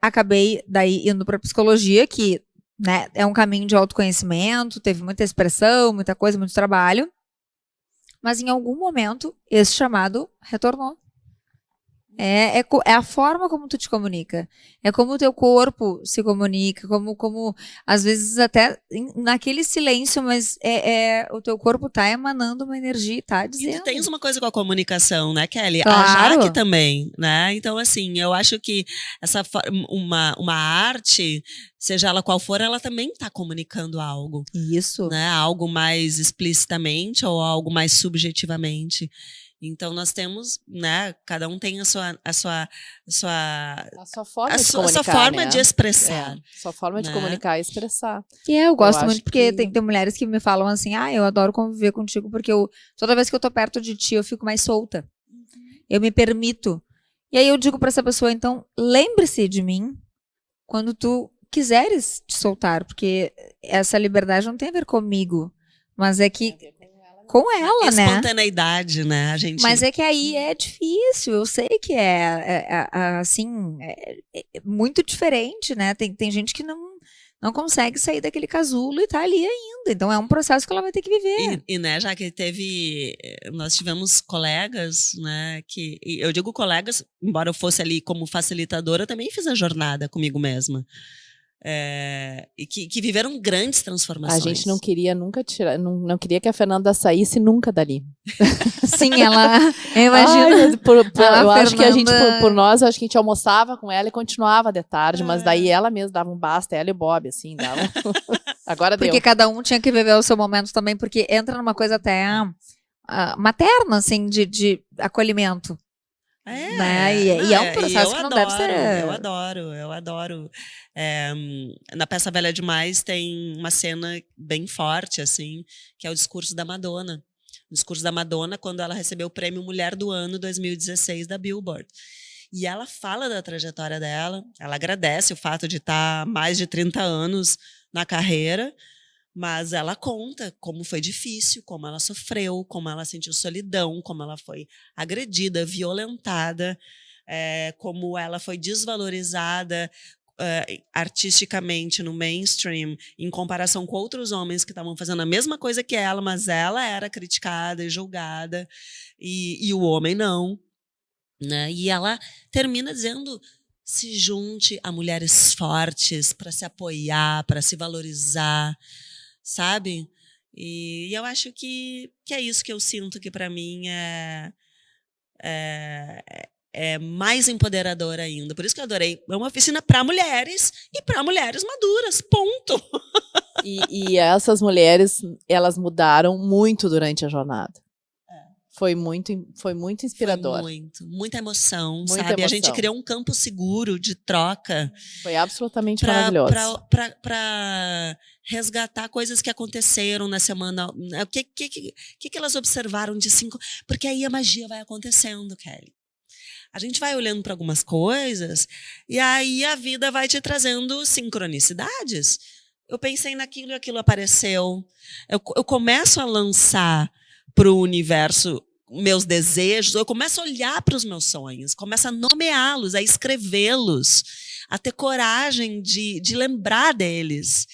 Acabei daí indo pra psicologia, que, né, é um caminho de autoconhecimento, teve muita expressão, muita coisa, muito trabalho, mas em algum momento esse chamado retornou. É a forma como tu te comunica, é como o teu corpo se comunica, como às vezes até naquele silêncio, mas o teu corpo tá emanando uma energia, tá dizendo.
E tu tens uma coisa com a comunicação, né, Kelly?
Claro.
A Jaque também, né? Então, assim, eu acho que uma arte, seja ela qual for, ela também está comunicando algo.
Isso.
Né? Algo mais explicitamente ou algo mais subjetivamente. Então nós temos, né? Cada um tem a sua forma de expressar.
Sua forma de comunicar e expressar.
E eu gosto muito porque tem mulheres que me falam assim, eu adoro conviver contigo porque toda vez que eu tô perto de ti eu fico mais solta. Eu me permito. E aí eu digo pra essa pessoa, então lembre-se de mim quando tu quiseres te soltar, porque essa liberdade não tem a ver comigo, mas é que com ela, né?
Espontaneidade, né? A gente...
Mas é que aí é difícil, eu sei que assim, muito diferente, né? Tem gente que não consegue sair daquele casulo e tá ali ainda. Então é um processo que ela vai ter que viver.
E né, já que nós tivemos colegas, né, eu digo colegas, embora eu fosse ali como facilitadora, eu também fiz a jornada comigo mesma. E que viveram grandes transformações.
A gente não queria nunca tirar, não queria que a Fernanda saísse nunca dali.
Sim, eu imagino.
Eu acho que a gente, por nós, acho que a gente almoçava com ela e continuava de tarde, mas daí ela mesma dava um basta, ela e o Bob, assim, dava. Agora deu.
Porque cada um tinha que viver o seu momento também, porque entra numa coisa até materna, assim, de acolhimento. né? E é um processo que não deve ser...
Eu adoro. Na peça Velha Demais tem uma cena bem forte, assim, que é o discurso da Madonna. O discurso da Madonna quando ela recebeu o prêmio Mulher do Ano 2016 da Billboard. E ela fala da trajetória dela, ela agradece o fato de estar mais de 30 anos na carreira, mas ela conta como foi difícil, como ela sofreu, como ela sentiu solidão, como ela foi agredida, violentada, como ela foi desvalorizada artisticamente no mainstream, em comparação com outros homens que estavam fazendo a mesma coisa que ela, mas ela era criticada e julgada, e o homem não. Né? E ela termina dizendo: se junte a mulheres fortes para se apoiar, para se valorizar, sabe? E eu acho que é isso que eu sinto que para mim é mais empoderador ainda. Por isso que eu adorei. É uma oficina para mulheres e para mulheres maduras, ponto.
E essas mulheres, elas mudaram muito durante a jornada. Foi muito inspirador.
Foi muita emoção,
Muita
sabe?
emoção.
A gente criou um campo seguro de troca.
Foi absolutamente maravilhoso.
Para resgatar coisas que aconteceram na semana. O que elas observaram de 5... Porque aí a magia vai acontecendo, Kelly. A gente vai olhando para algumas coisas e aí a vida vai te trazendo sincronicidades. Eu pensei naquilo e aquilo apareceu. Eu começo a lançar para o universo meus desejos, eu começo a olhar para os meus sonhos, começo a nomeá-los, a escrevê-los, a ter coragem de lembrar deles.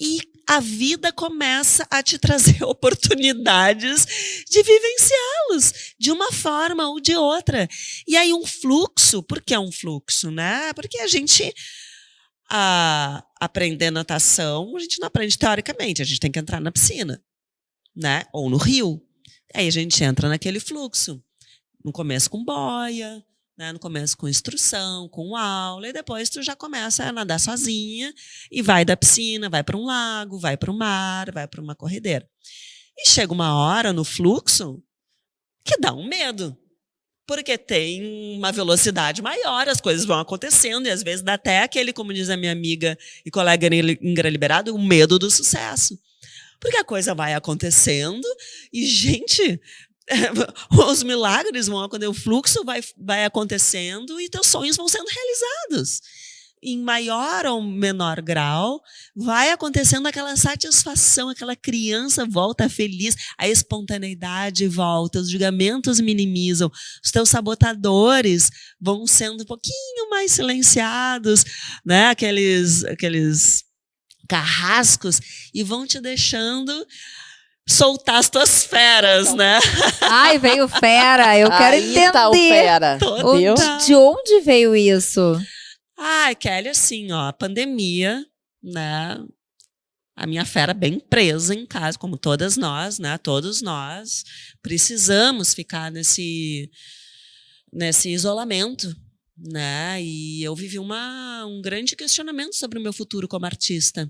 E a vida começa a te trazer oportunidades de vivenciá-los de uma forma ou de outra. E aí um fluxo, por que um fluxo? Né? Porque a gente... aprender natação, a gente não aprende teoricamente, a gente tem que entrar na piscina, né? Ou no rio. Aí a gente entra naquele fluxo. No começo com boia, né? No começo com instrução, com aula, e depois tu já começa a nadar sozinha e vai da piscina, vai para um lago, vai para o mar, vai para uma corredeira. E chega uma hora no fluxo que dá um medo. Porque tem uma velocidade maior, as coisas vão acontecendo, e às vezes dá até aquele, como diz a minha amiga e colega Ingra Liberado, o medo do sucesso. Porque a coisa vai acontecendo e, gente, os milagres vão acontecer, o fluxo vai acontecendo e teus sonhos vão sendo realizados. Em maior ou menor grau, vai acontecendo aquela satisfação, aquela criança volta feliz, a espontaneidade volta, os julgamentos minimizam, os teus sabotadores vão sendo um pouquinho mais silenciados, né? Aqueles carrascos, e vão te deixando soltar as tuas feras, né?
Ai, veio fera, eu quero
Aí
entender.
tá o fera, viu?
De onde veio isso?
Ai, Kelly, assim, ó, a pandemia, né? A minha fera bem presa em casa, como todas nós, né? Todos nós precisamos ficar nesse isolamento, né? E eu vivi um grande questionamento sobre o meu futuro como artista.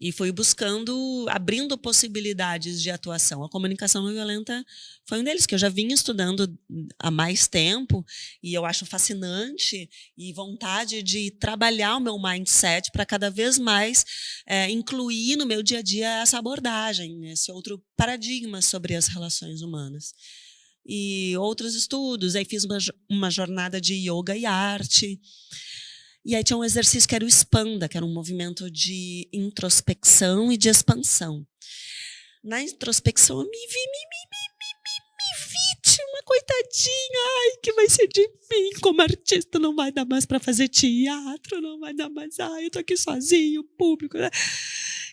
E fui buscando, abrindo possibilidades de atuação. A comunicação não violenta foi um deles, que eu já vinha estudando há mais tempo, e eu acho fascinante, e vontade de trabalhar o meu mindset para cada vez mais incluir no meu dia a dia essa abordagem, esse outro paradigma sobre as relações humanas. E outros estudos, aí fiz uma jornada de yoga e arte. E aí tinha um exercício que era o Expanda, que era um movimento de introspecção e de expansão. Na introspecção eu me vi uma coitadinha, ai, que vai ser de mim como artista, não vai dar mais para fazer teatro, não vai dar mais, ai, eu tô aqui sozinho, público, né?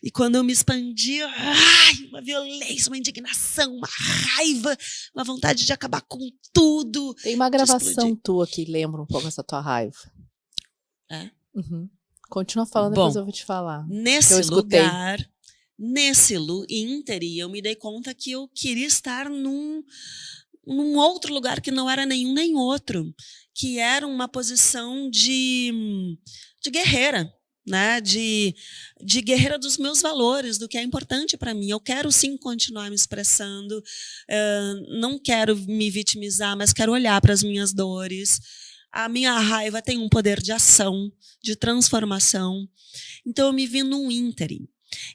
E quando eu me expandi, ai, uma violência, uma indignação, uma raiva, uma vontade de acabar com tudo.
Tem uma gravação tua que lembra um pouco essa tua raiva.
É?
Uhum. Continua falando, depois eu vou te falar.
Nesse lugar, nesse ínterim, eu me dei conta que eu queria estar num outro lugar que não era nenhum nem outro, que era uma posição de guerreira, né, de guerreira dos meus valores, do que é importante para mim. Eu quero sim continuar me expressando, não quero me vitimizar, mas quero olhar para as minhas dores. A minha raiva tem um poder de ação, de transformação. Então eu me vi num ínterim.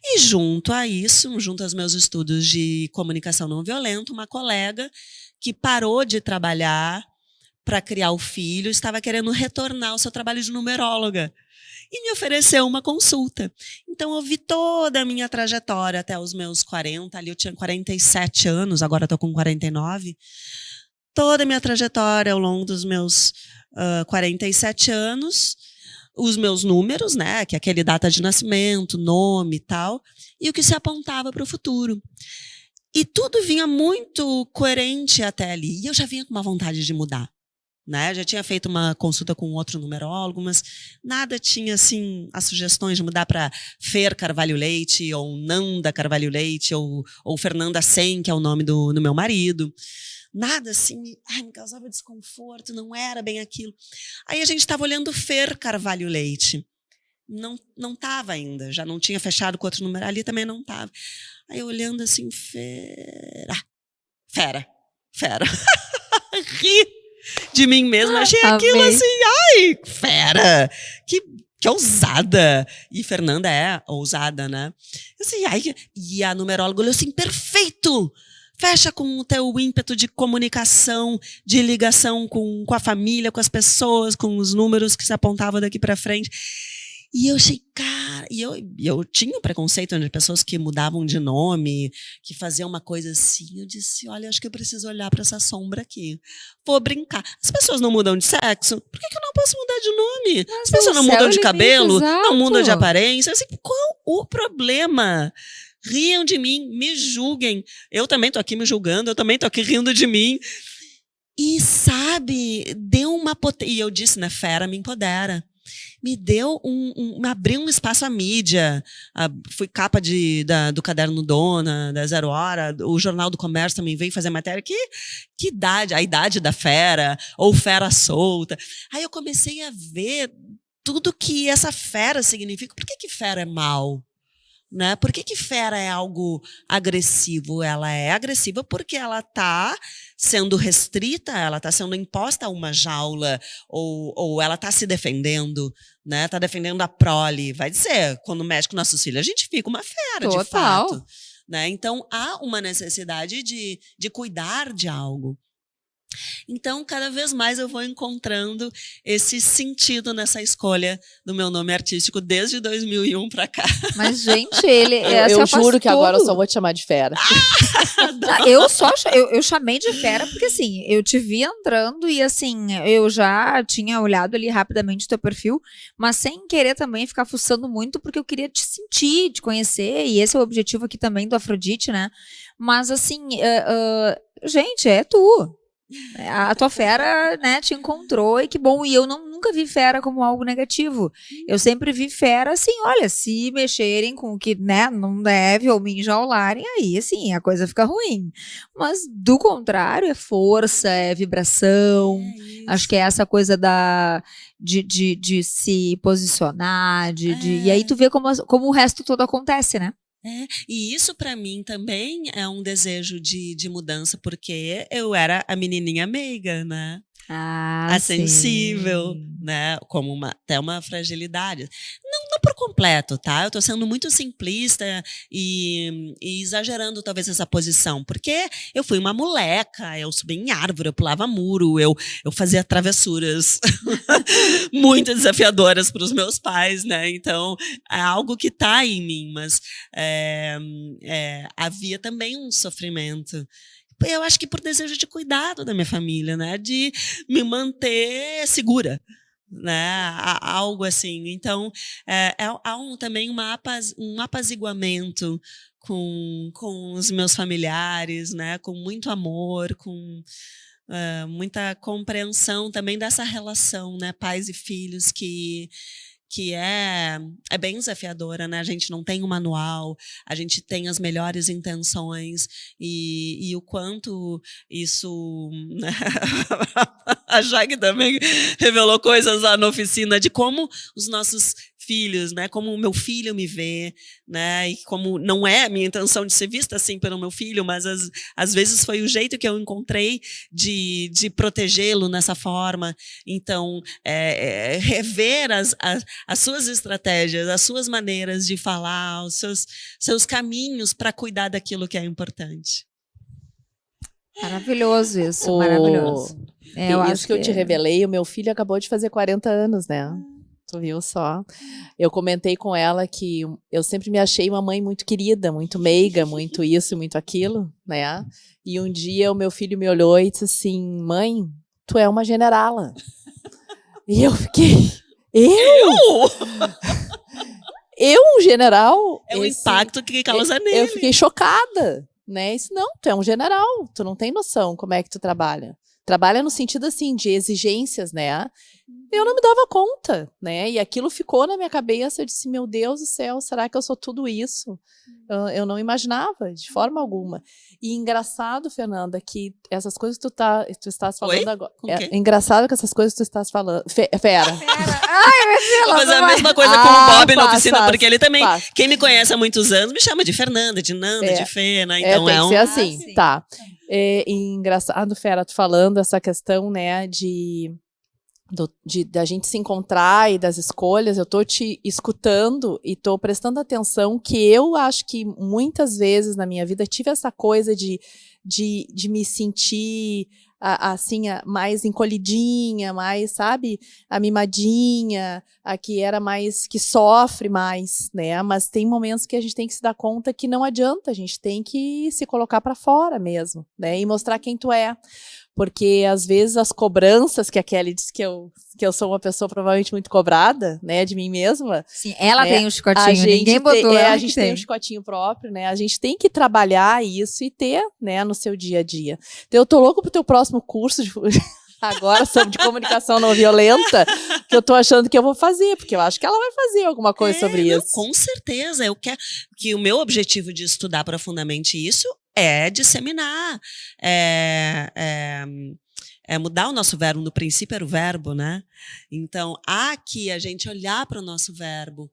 E junto a isso, junto aos meus estudos de comunicação não violenta, uma colega que parou de trabalhar para criar o filho, estava querendo retornar ao seu trabalho de numeróloga e me ofereceu uma consulta. Então, eu vi toda a minha trajetória até os meus 40, ali eu tinha 47 anos, agora estou com 49. Toda a minha trajetória ao longo dos meus 47 anos, os meus números, né, que é aquele data de nascimento, nome e tal, e o que se apontava para o futuro. E tudo vinha muito coerente até ali. E eu já vinha com uma vontade de mudar. Né? Já tinha feito uma consulta com outro numerólogo, mas nada tinha assim as sugestões de mudar para Fer Carvalho Leite, ou Nanda Carvalho Leite, ou Fernanda Sen, que é o nome do meu marido. Nada assim, me causava desconforto, não era bem aquilo. Aí a gente estava olhando Fer Carvalho Leite. Não estava ainda, já não tinha fechado com outro número, ali também não estava. Aí eu olhando assim, Fera. Ri de mim mesma, achei aquilo assim, ai, fera, que ousada. E Fernanda é ousada, né? Assim, e a numeróloga olhou assim, perfeito, fecha com o teu ímpeto de comunicação, de ligação com a família, com as pessoas, com os números que se apontavam daqui para frente. E eu achei, cara, e eu tinha um preconceito de pessoas que mudavam de nome, que faziam uma coisa assim. Eu disse, olha, acho que eu preciso olhar para essa sombra aqui. Vou brincar. As pessoas não mudam de sexo, por que eu não posso mudar de nome? As pessoas não mudam de cabelo, não mudam de aparência. Assim, qual o problema? Riam de mim, me julguem. Eu também estou aqui me julgando, eu também estou aqui rindo de mim. E, sabe, deu uma potência. E eu disse, né, fera me empodera. Me deu me abriu um espaço à mídia. Fui capa do Caderno Dona, da Zero Hora. O Jornal do Comércio também veio fazer matéria. Que idade? A idade da fera, ou fera solta. Aí eu comecei a ver tudo que essa fera significa. Por que fera é mal? Né? Por que fera é algo agressivo? Ela é agressiva porque ela está sendo restrita, ela está sendo imposta a uma jaula, ou ela está se defendendo, né? Está defendendo a prole. Vai dizer, quando mexe com nossos filhos, a gente fica uma fera,
Total.
de fato. Né? Então, há uma necessidade de cuidar de algo. Então, cada vez mais eu vou encontrando esse sentido nessa escolha do meu nome artístico desde 2001 para cá.
Mas, gente, ele...
Eu juro que agora eu só vou te chamar de fera.
Eu chamei de fera porque, assim, eu te vi entrando e, assim, eu já tinha olhado ali rapidamente o teu perfil, mas sem querer também ficar fuçando muito, porque eu queria te sentir, te conhecer, e esse é o objetivo aqui também do Afrodite, né? Mas, assim, gente, é tu. A tua fera, né, te encontrou e que bom. E eu nunca vi fera como algo negativo. Eu sempre vi fera assim, olha, se mexerem com o que, né, não deve ou me enjaularem, aí assim, a coisa fica ruim. Mas do contrário, é força, é vibração. Acho que é essa coisa de se posicionar, e aí tu vê como o resto todo acontece, né?
E isso para mim também é um desejo de mudança, porque eu era a menininha meiga, né? A sensível,
sim.
né? Como até uma fragilidade. Não por completo, tá? Eu tô sendo muito simplista e exagerando talvez essa posição, porque eu fui uma moleca, eu subi em árvore, eu pulava muro, eu fazia travessuras muito desafiadoras para os meus pais, né? Então, é algo que tá em mim, mas havia também um sofrimento. Eu acho que por desejo de cuidado da minha família, né? De me manter segura, né? Algo assim. Então, há também um apaziguamento com os meus familiares, né? Com muito amor, com muita compreensão também dessa relação, né? Pais e filhos que é bem desafiadora, né? A gente não tem um manual, a gente tem as melhores intenções e o quanto isso... Né? A Jag também revelou coisas lá na oficina de como os nossos filhos, né? Como o meu filho me vê, né? E como não é a minha intenção de ser vista assim pelo meu filho, mas às vezes foi o jeito que eu encontrei de protegê-lo nessa forma. Então, rever as suas estratégias, as suas maneiras de falar, os seus caminhos para cuidar daquilo que é importante.
Maravilhoso isso, maravilhoso. Eu
isso
acho
que eu te revelei, o meu filho acabou de fazer 40 anos, né? Tu viu só? Eu comentei com ela que eu sempre me achei uma mãe muito querida, muito meiga, muito isso, muito aquilo, né? E um dia o meu filho me olhou e disse assim, mãe, tu é uma generala. E eu fiquei, eu? Eu, um general?
É o impacto que causa nele.
Eu fiquei chocada, né? Isso não, tu é um general, tu não tem noção como é que tu trabalha. Trabalha no sentido, assim, de exigências, né? Eu não me dava conta, né? E aquilo ficou na minha cabeça, eu disse, meu Deus do céu, será que eu sou tudo isso? Eu não imaginava, de forma alguma. E engraçado, Fernanda, que essas coisas que tu estás falando agora... É engraçado que essas coisas que tu estás falando... Fera.
Ai, meu Deus,
vou fazer a mesma coisa com o Bob na oficina, porque ele também,
faz.
Quem me conhece há muitos anos, me chama de Fernanda, de Nanda, de Fê, né? Então
tem que ser assim, tá. Engraçado, Fera, tu falando essa questão, né, da gente se encontrar e das escolhas, eu tô te escutando e tô prestando atenção que eu acho que muitas vezes na minha vida tive essa coisa de me sentir assim, mais encolhidinha, mais, sabe, a mimadinha, a que era mais, que sofre mais, né, mas tem momentos que a gente tem que se dar conta que não adianta, a gente tem que se colocar para fora mesmo, né, e mostrar quem tu é. Porque, às vezes, as cobranças que a Kelly diz que eu sou uma pessoa provavelmente muito cobrada, né, de mim mesma.
Sim, ela
né,
tem um chicotinho, ninguém botou.
A gente tem um chicotinho próprio, né, a gente tem que trabalhar isso e ter, né, no seu dia a dia. Então, eu tô louco pro teu próximo curso agora sobre comunicação não violenta, que eu tô achando que eu vou fazer, porque eu acho que ela vai fazer alguma coisa sobre isso.
Com certeza, eu quero que o meu objetivo de estudar profundamente isso é disseminar, é mudar o nosso verbo. No princípio era o verbo, né? Então, há que a gente olhar para o nosso verbo,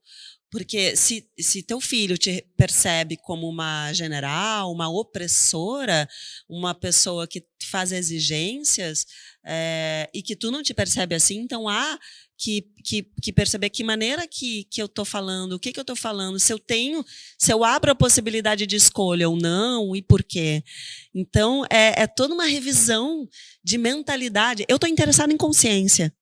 porque se teu filho te percebe como uma general, uma opressora, uma pessoa que faz exigências, e que tu não te percebe assim, então há que perceber que maneira que eu estou falando, o que eu estou falando, se eu abro a possibilidade de escolha ou não, e por quê. Então, é toda uma revisão de mentalidade. Eu estou interessada em consciência,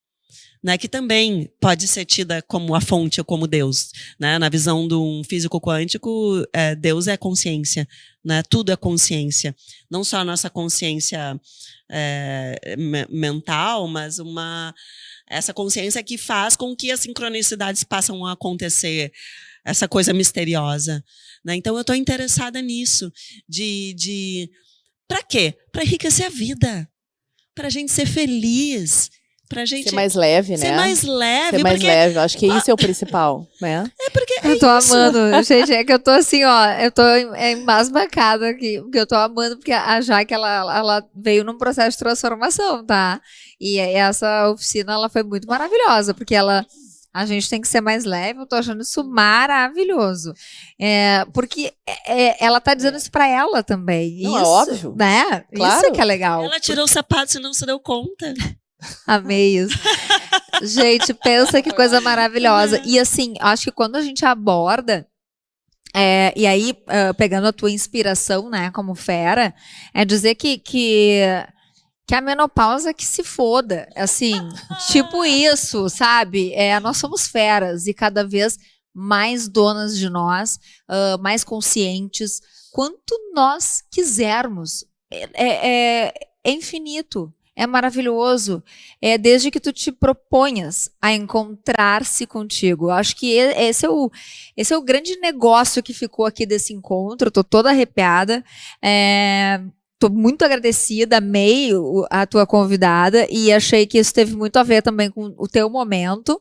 né, que também pode ser tida como a fonte ou como Deus. Né? Na visão de um físico quântico, Deus é consciência. Né? Tudo é consciência. Não só a nossa consciência mental, mas essa consciência que faz com que as sincronicidades passam a acontecer, essa coisa misteriosa. Né? Então, eu estou interessada nisso. Para quê? Para enriquecer a vida. Para a gente ser feliz. Pra gente
ser mais leve, né?
Ser mais leve.
Ser mais leve, eu acho que isso é o principal, né?
Porque
eu tô amando, gente, é que eu tô assim, ó, eu tô embasbacada aqui, porque eu tô amando, porque a Jaque, ela veio num processo de transformação, tá? E essa oficina, ela foi muito maravilhosa, porque a gente tem que ser mais leve, eu tô achando isso maravilhoso. Porque ela tá dizendo isso pra ela também.
Não,
isso,
é óbvio.
Né?
Claro.
Isso é que é legal.
Ela tirou o sapato e não se deu conta.
Amei isso. Gente, pensa que coisa maravilhosa. E assim, acho que quando a gente aborda, e aí, pegando a tua inspiração, né, como fera, é dizer que a menopausa que se foda. Assim, tipo isso, sabe? Nós somos feras e cada vez mais donas de nós, mais conscientes, quanto nós quisermos. É infinito. É maravilhoso, desde que tu te proponhas a encontrar-se contigo. Eu acho que esse é o grande negócio que ficou aqui desse encontro. Estou toda arrepiada, estou muito agradecida, amei a tua convidada e achei que isso teve muito a ver também com o teu momento.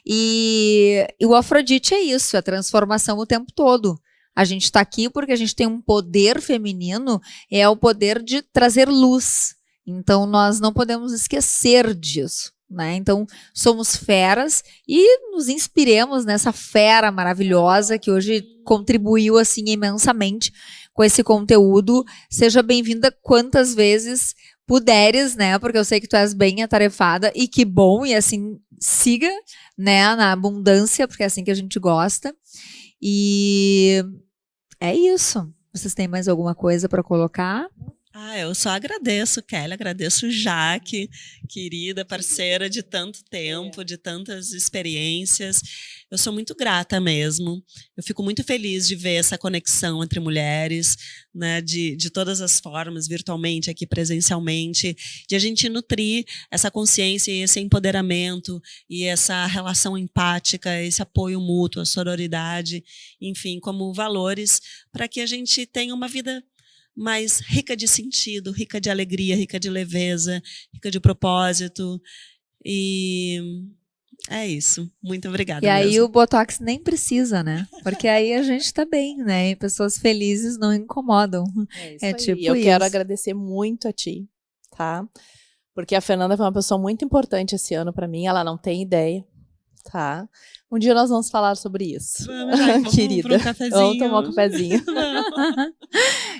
E o Afrodite é isso, a transformação o tempo todo. A gente está aqui porque a gente tem um poder feminino, é o poder de trazer luz. Então, nós não podemos esquecer disso, né? Então, somos feras e nos inspiremos nessa fera maravilhosa que hoje contribuiu assim imensamente com esse conteúdo. Seja bem-vinda quantas vezes puderes, né? Porque eu sei que tu és bem atarefada e que bom, e assim siga, né, na abundância, porque é assim que a gente gosta. E é isso. Vocês têm mais alguma coisa para colocar?
Eu só agradeço, Kelly, agradeço Jaque, querida parceira de tanto tempo, de tantas experiências. Eu sou muito grata mesmo. Eu fico muito feliz de ver essa conexão entre mulheres, né, de todas as formas, virtualmente, aqui presencialmente, de a gente nutrir essa consciência e esse empoderamento e essa relação empática, esse apoio mútuo, a sororidade, enfim, como valores para que a gente tenha uma vida mais rica de sentido, rica de alegria, rica de leveza, rica de propósito. E é isso. Muito obrigada.
E aí
mesmo.
o Botox nem precisa, né? Porque aí a gente tá bem, né? E pessoas felizes não incomodam.
É isso
É
aí.
tipo
Eu quero
isso.
agradecer muito a ti, tá? Porque a Fernanda foi uma pessoa muito importante esse ano pra mim, ela não tem ideia, tá? Um dia nós vamos falar sobre isso.
Vamos, Jaque,
Querida.
Vamos, pra um cafezinho.
Vamos tomar um cafezinho.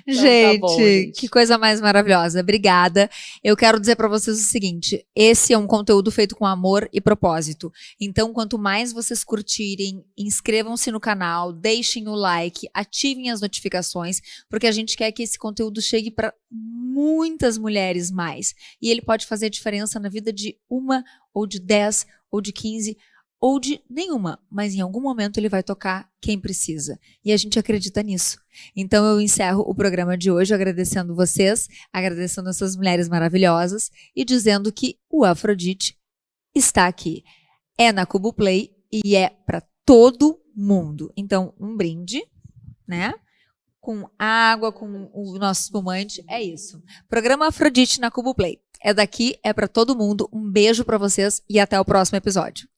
Gente,
tá bom, gente.
que coisa mais maravilhosa. Obrigada. Eu quero dizer para vocês o seguinte: esse é um conteúdo feito com amor e propósito. Então, quanto mais vocês curtirem, inscrevam-se no canal, deixem o like, ativem as notificações, porque a gente quer que esse conteúdo chegue para muitas mulheres mais. E ele pode fazer diferença na vida de uma, ou de 10, ou de 15, ou de nenhuma, mas em algum momento ele vai tocar quem precisa. E a gente acredita nisso. Então eu encerro o programa de hoje agradecendo vocês, agradecendo essas mulheres maravilhosas e dizendo que o Afrodite está aqui. É na Cubo Play e é para todo mundo. Então, um brinde, né? Com água, com o nosso espumante, é isso. Programa Afrodite na Cubo Play. É daqui, é para todo mundo. Um beijo para vocês e até o próximo episódio.